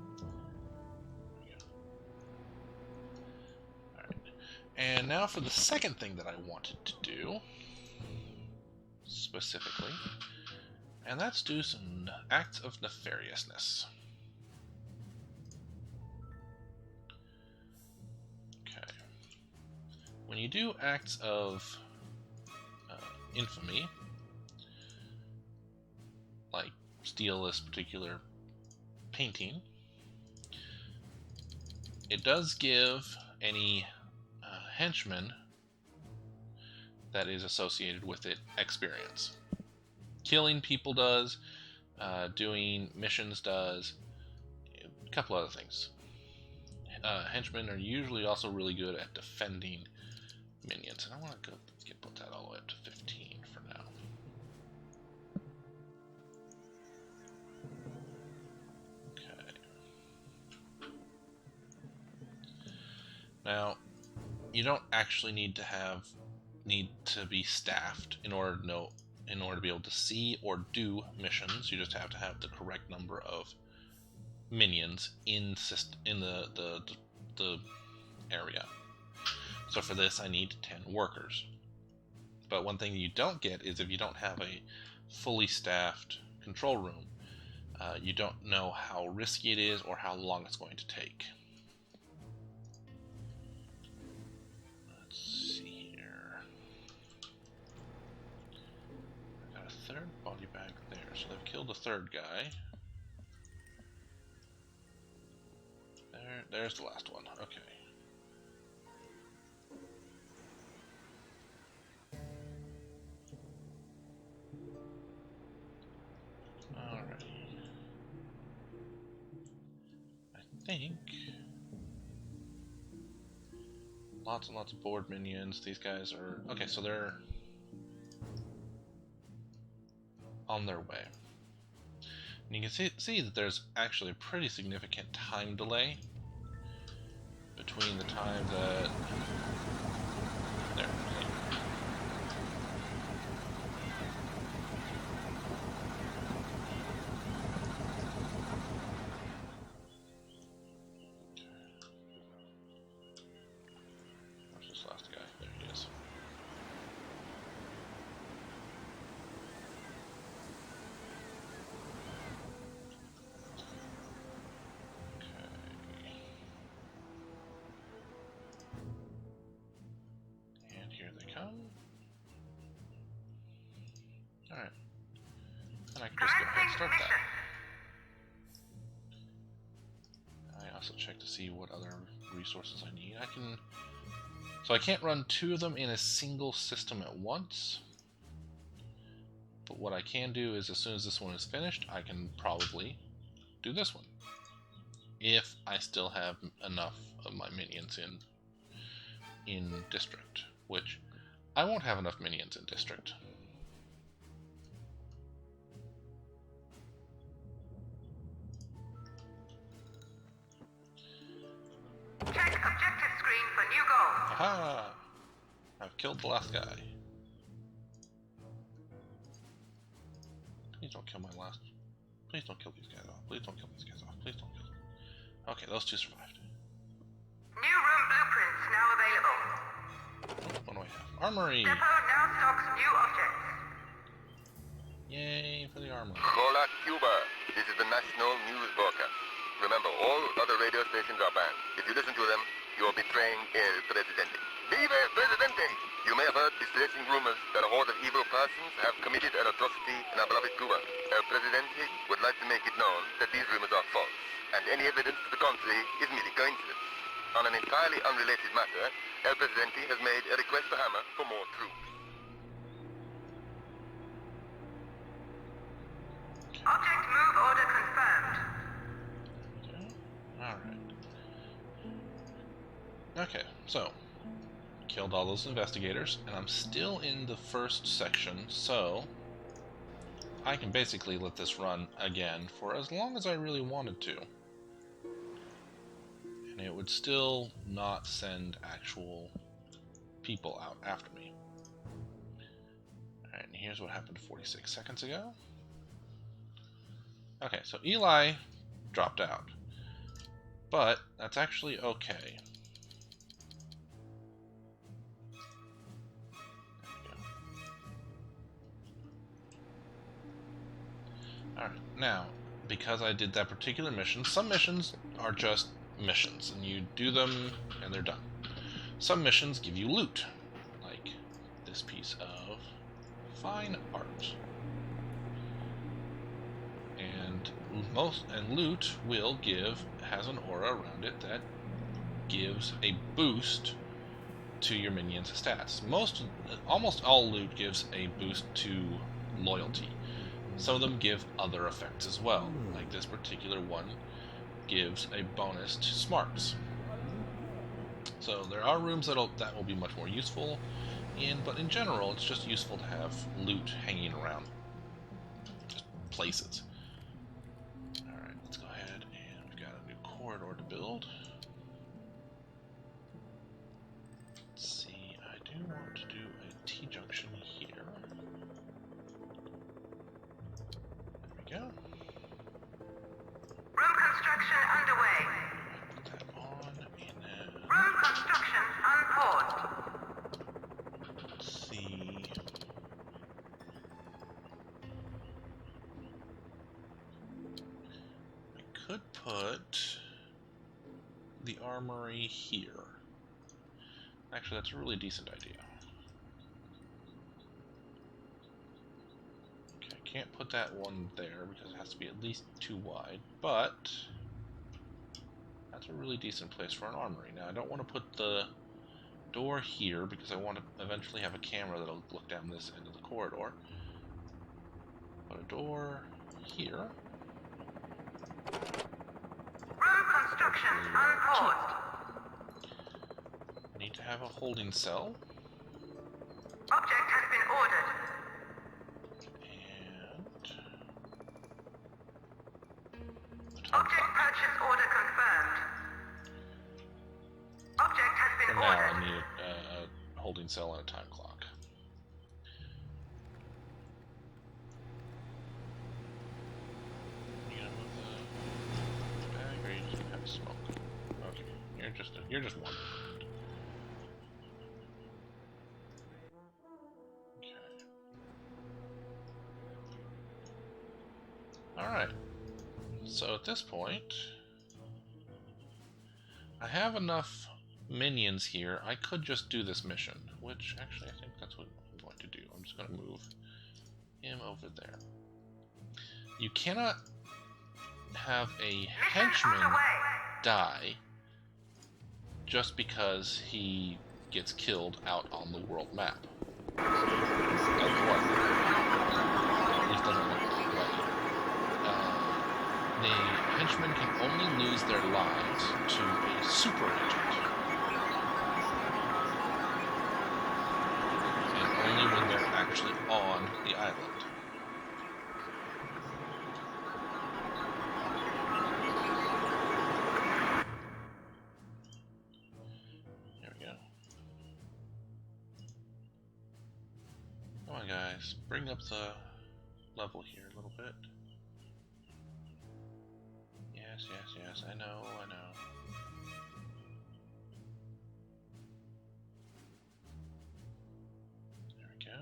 There we go. Alright. And now for the second thing that I wanted to do, specifically, and that's do some acts of nefariousness. Okay. When you do acts of Infamy, like steal this particular painting, it does give any henchman that is associated with it experience. Killing people does, doing missions does, a couple other things. Henchmen are usually also really good at defending minions. And I want to go put that all the way up to 15 for now. Okay. Now, you don't actually need to be staffed in order to be able to see or do missions. You just have to have the correct number of minions in the area. So for this, I need 10 workers. But one thing you don't get is if you don't have a fully staffed control room, you don't know how risky it is or how long it's going to take. Let's see here. I got a third body bag there, so they've killed the third guy. There's the last one. Okay. Alrighty. I think lots and lots of board minions. These guys are okay, so they're on their way. And you can see that there's actually a pretty significant time delay between the time that there. Where's this last guy? There he is. Alright. And I can just go ahead and start that. I also check to see what other resources I need. So I can't run 2 of them in a single system at once. But what I can do is as soon as this one is finished, I can probably do this one. If I still have enough of my minions in district, which I won't have enough minions in district. Check objective screen for new goal. Aha! I've killed the last guy. Please don't kill my last. Please don't kill these guys off. Please don't kill these guys off. Please don't kill them. Okay, those 2 survived. New room blueprints now available. What do I have? Armory! Depot now stocks new objects. Yay for the armory. Hola, Cuba. This is the National News Broadcast. Remember, all other radio stations are banned. If you listen to them, you are betraying El Presidente. Vive Presidente! You may have heard distressing rumors that a horde of evil persons have committed an atrocity in our beloved Cuba. El Presidente would like to make it known that these rumors are false, and any evidence to the contrary is merely coincidence. On an entirely unrelated matter, El Presidente has made a request to Hammer for more truth. Object move order confirmed. Okay. Alright. Okay, so killed all those investigators, and I'm still in the first section, so I can basically let this run again for as long as I really wanted to. And it would still not send actual people out after me. Alright, and here's what happened 46 seconds ago. Okay, so Eli dropped out. But that's actually okay. Alright, now, because I did that particular mission, some missions are just missions, and you do them, and they're done. Some missions give you loot, like this piece of fine art. And loot has an aura around it that gives a boost to your minions' stats. Almost all loot gives a boost to loyalty. Some of them give other effects as well. Like this particular one gives a bonus to smarts. So there are rooms that will be much more useful but in general, it's just useful to have loot hanging around just places. Alright, let's go ahead, and we've got a new corridor to build. Let's see, I do want to do a T-junction here. There we go. Room construction underway. Put that on, and then... Room construction unpaused. Let's see... I could put the armory here. Actually, that's a really decent idea. Okay, I can't put that one there because it has to be at least 2 wide, but that's a really decent place for an armory. Now, I don't want to put the door here because I want to eventually have a camera that'll look down this end of the corridor. Put a door here. Room construction unpaused. I need to have a holding cell. Object has been ordered. And Object purchase order confirmed. Object has for been now, ordered. I need a holding cell and a time clock. You gonna move the bag, or you just gonna have smoke? Okay, you're just one. Okay. All right. So at this point, I have enough minions here. I could just do this mission, which actually I think that's what I'm going to do. I'm just going to move him over there. You cannot have a henchman die just because he gets killed out on the world map. Doesn't work. At least doesn't look right. The henchmen can only lose their lives to a super agent. And only when they're actually on the island. There we go. Come on, guys. Bring up the level here a little bit. Yes, I know. There we go.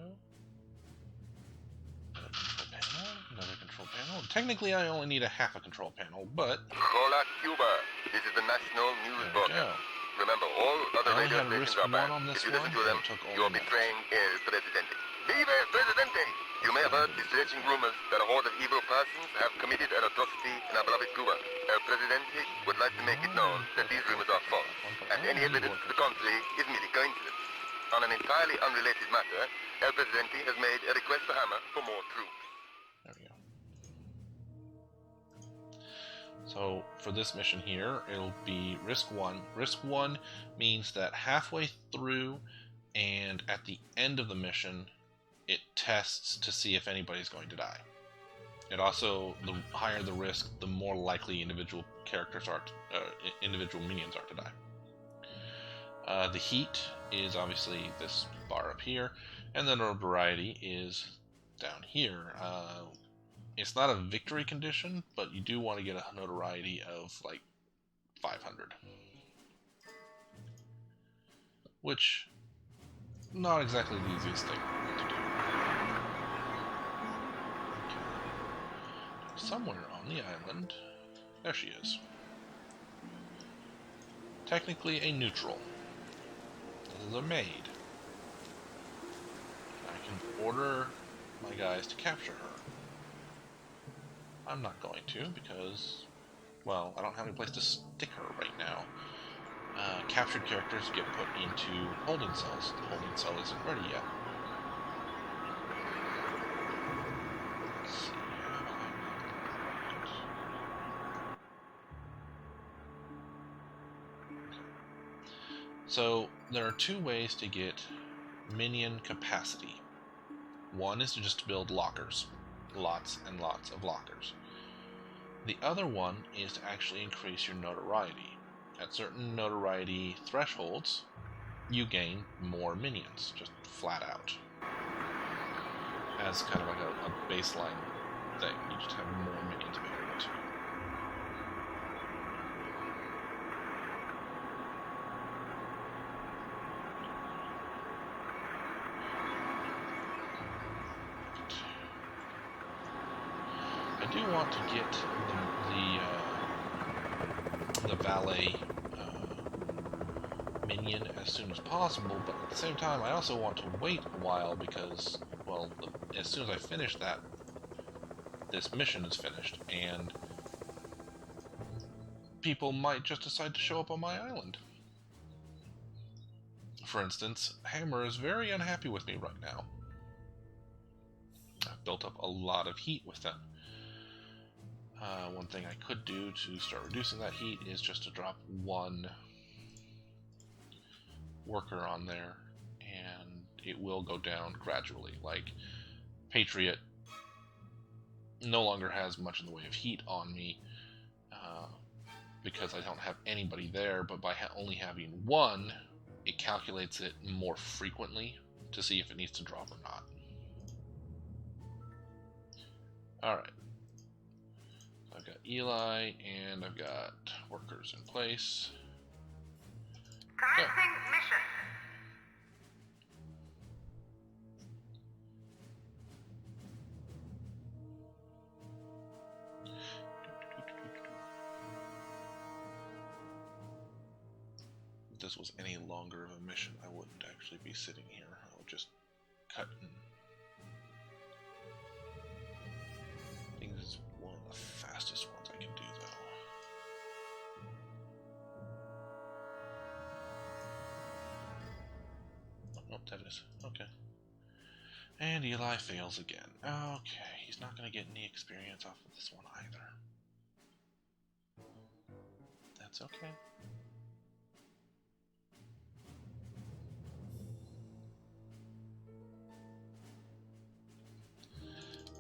Another control panel. Technically, I only need a half a control panel, but... Hola, Cuba. This is the National News There we go. Broadcast. Remember, all other I only radio had stations risk are 1 banned. on this If you listen one, to them, it took all you're the betraying El Presidente. Vive el Presidente! You may have heard the stretching rumors that a horde of evil persons have committed an atrocity in our beloved Cuba. El Presidente would like to make it known that these rumors are false, and any evidence to the contrary is merely coincidence. On an entirely unrelated matter, El Presidente has made a request to Hammer for more troops. There we go. So for this mission here, it'll be risk 1. Risk 1 means that halfway through and at the end of the mission, it tests to see if anybody's going to die. It also, the higher the risk, the more likely individual individual minions are to die. The heat is obviously this bar up here, and the notoriety is down here. It's not a victory condition, but you do want to get a notoriety of like 500. Which, not exactly the easiest thing to do. Okay. Somewhere on the island, there she is. Technically a neutral. This is a maid. I can order my guys to capture her. I'm not going to because, well, I don't have any place to stick her right now. Captured characters get put into holding cells. The holding cell isn't ready yet. Let's see. So there are two ways to get minion capacity. One is to just build lockers. Lots and lots of lockers. The other one is to actually increase your notoriety. At certain notoriety thresholds, you gain more minions, just flat out. As kind of like a baseline thing, you just have more minions available to you. I do want to get the valet minion as soon as possible, but at the same time I also want to wait a while because, well, as soon as I finish that, this mission is finished, and people might just decide to show up on my island. For instance, Hammer is very unhappy with me right now. I've built up a lot of heat with them. One thing I could do to start reducing that heat is just to drop one worker on there, and it will go down gradually. Like, Patriot no longer has much in the way of heat on me because I don't have anybody there, but by only having one, it calculates it more frequently to see if it needs to drop or not. Alright. I've got Eli, and I've got workers in place. Commencing mission. If this was any longer of a mission, I wouldn't actually be sitting here. I would just cut and... I think this is one of the fastest ones I can do, though. Oh, that is. Okay. And Eli fails again. Okay, he's not going to get any experience off of this one either. That's okay.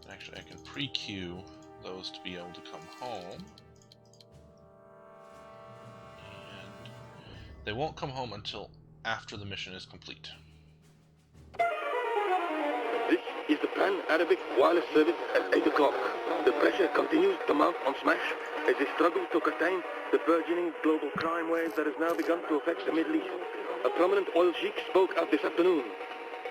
Actually, I can pre-queue those to be able to come home. And they won't come home until after the mission is complete. This is the Pan-Arabic Wireless Service at 8 o'clock. The pressure continues to mount on Smash as they struggle to contain the burgeoning global crime wave that has now begun to affect the Middle East. A prominent oil sheik spoke out this afternoon.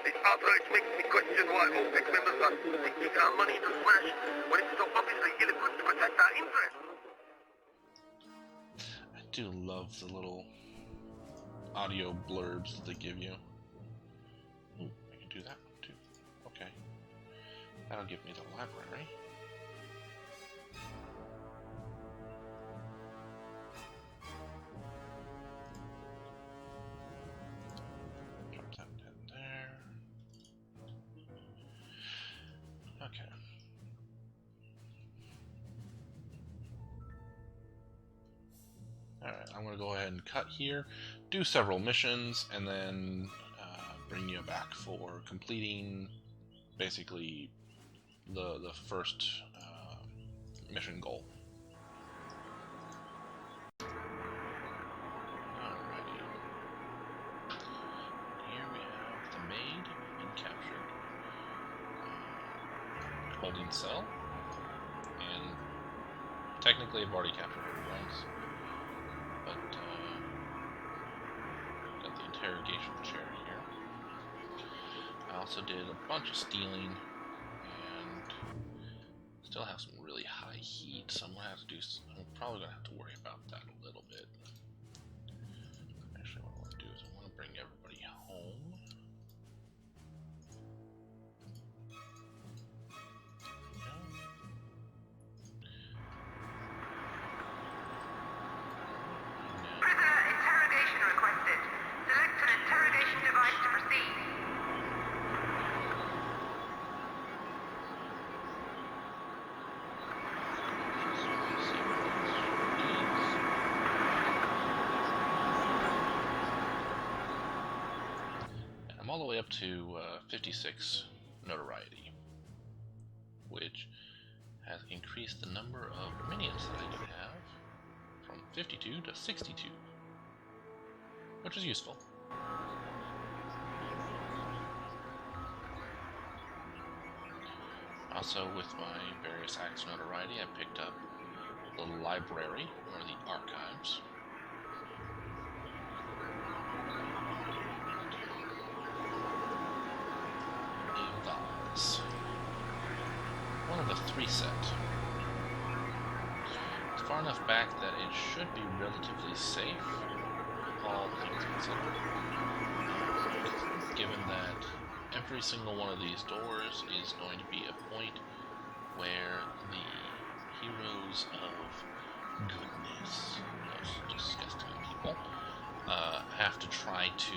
This outrage makes me question why OPEC members are sinking our money into Smash when it's so obviously ill-equipped to protect our interests. I do love the little audio blurbs that they give you. Ooh, I can do that too. Okay. That'll give me the library. Drop that in there. Okay. Alright, I'm going to go ahead and cut here, do several missions, and then bring you back for completing basically the first mission goal. Alrighty. Here we have the maid being captured. Holding cell. And technically I've already captured her once. But got the interrogation chair here. I also did a bunch of stealing and still have some really high heat, so I'm probably gonna have to worry about that a little bit. Actually, what I want to do is I want to bring everybody home. the way up to 56 notoriety, which has increased the number of minions that I can have from 52 to 62, which is useful. Also, with my various acts of notoriety, I picked up the library, or the archives. Evilness. One of the 3 set. It's far enough back that it should be relatively safe, all things considered. Given that every single one of these doors is going to be a point where the heroes of goodness, those disgusting people, have to try to...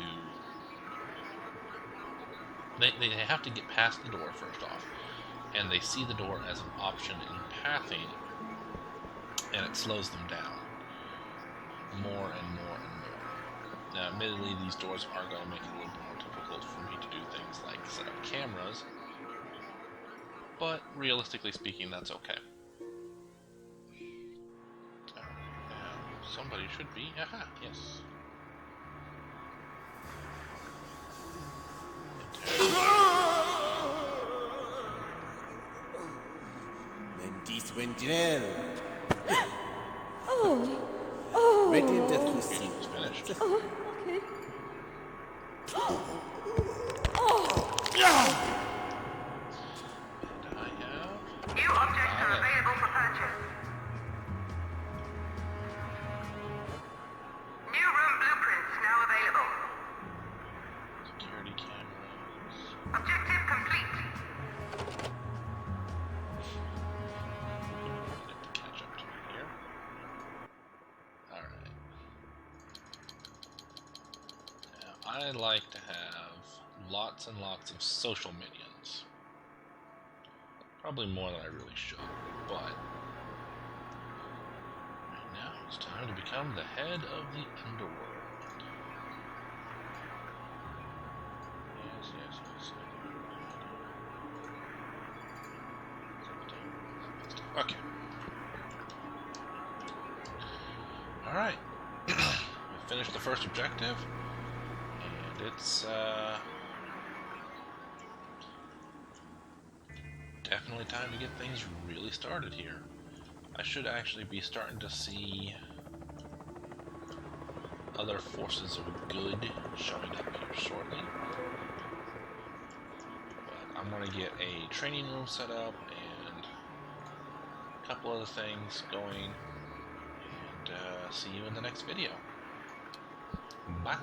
They have to get past the door first off, and they see the door as an option in pathing, and it slows them down more and more and more. Now, admittedly, these doors are going to make it a little bit more difficult for me to do things like set up cameras, but realistically speaking, that's okay. Now, somebody should be... Aha, yes. 2029. Oh. Radiant Death Receipt. It's finished. Oh, okay. And I have... New objects are available for purchase. New room blueprints now available. security cameras. Objective complete. Get to catch up to me here. Alright. Now, I like to have lots and lots of social minions. Probably more than I really should, but right now it's time to become the head of the underworld. Yes. Okay. Alright. We finished the first objective, and it's definitely time to get things really started here. I should actually be starting to see other forces of good showing up here shortly. But I'm going to get a training room set up and a couple other things going, and see you in the next video. Bye.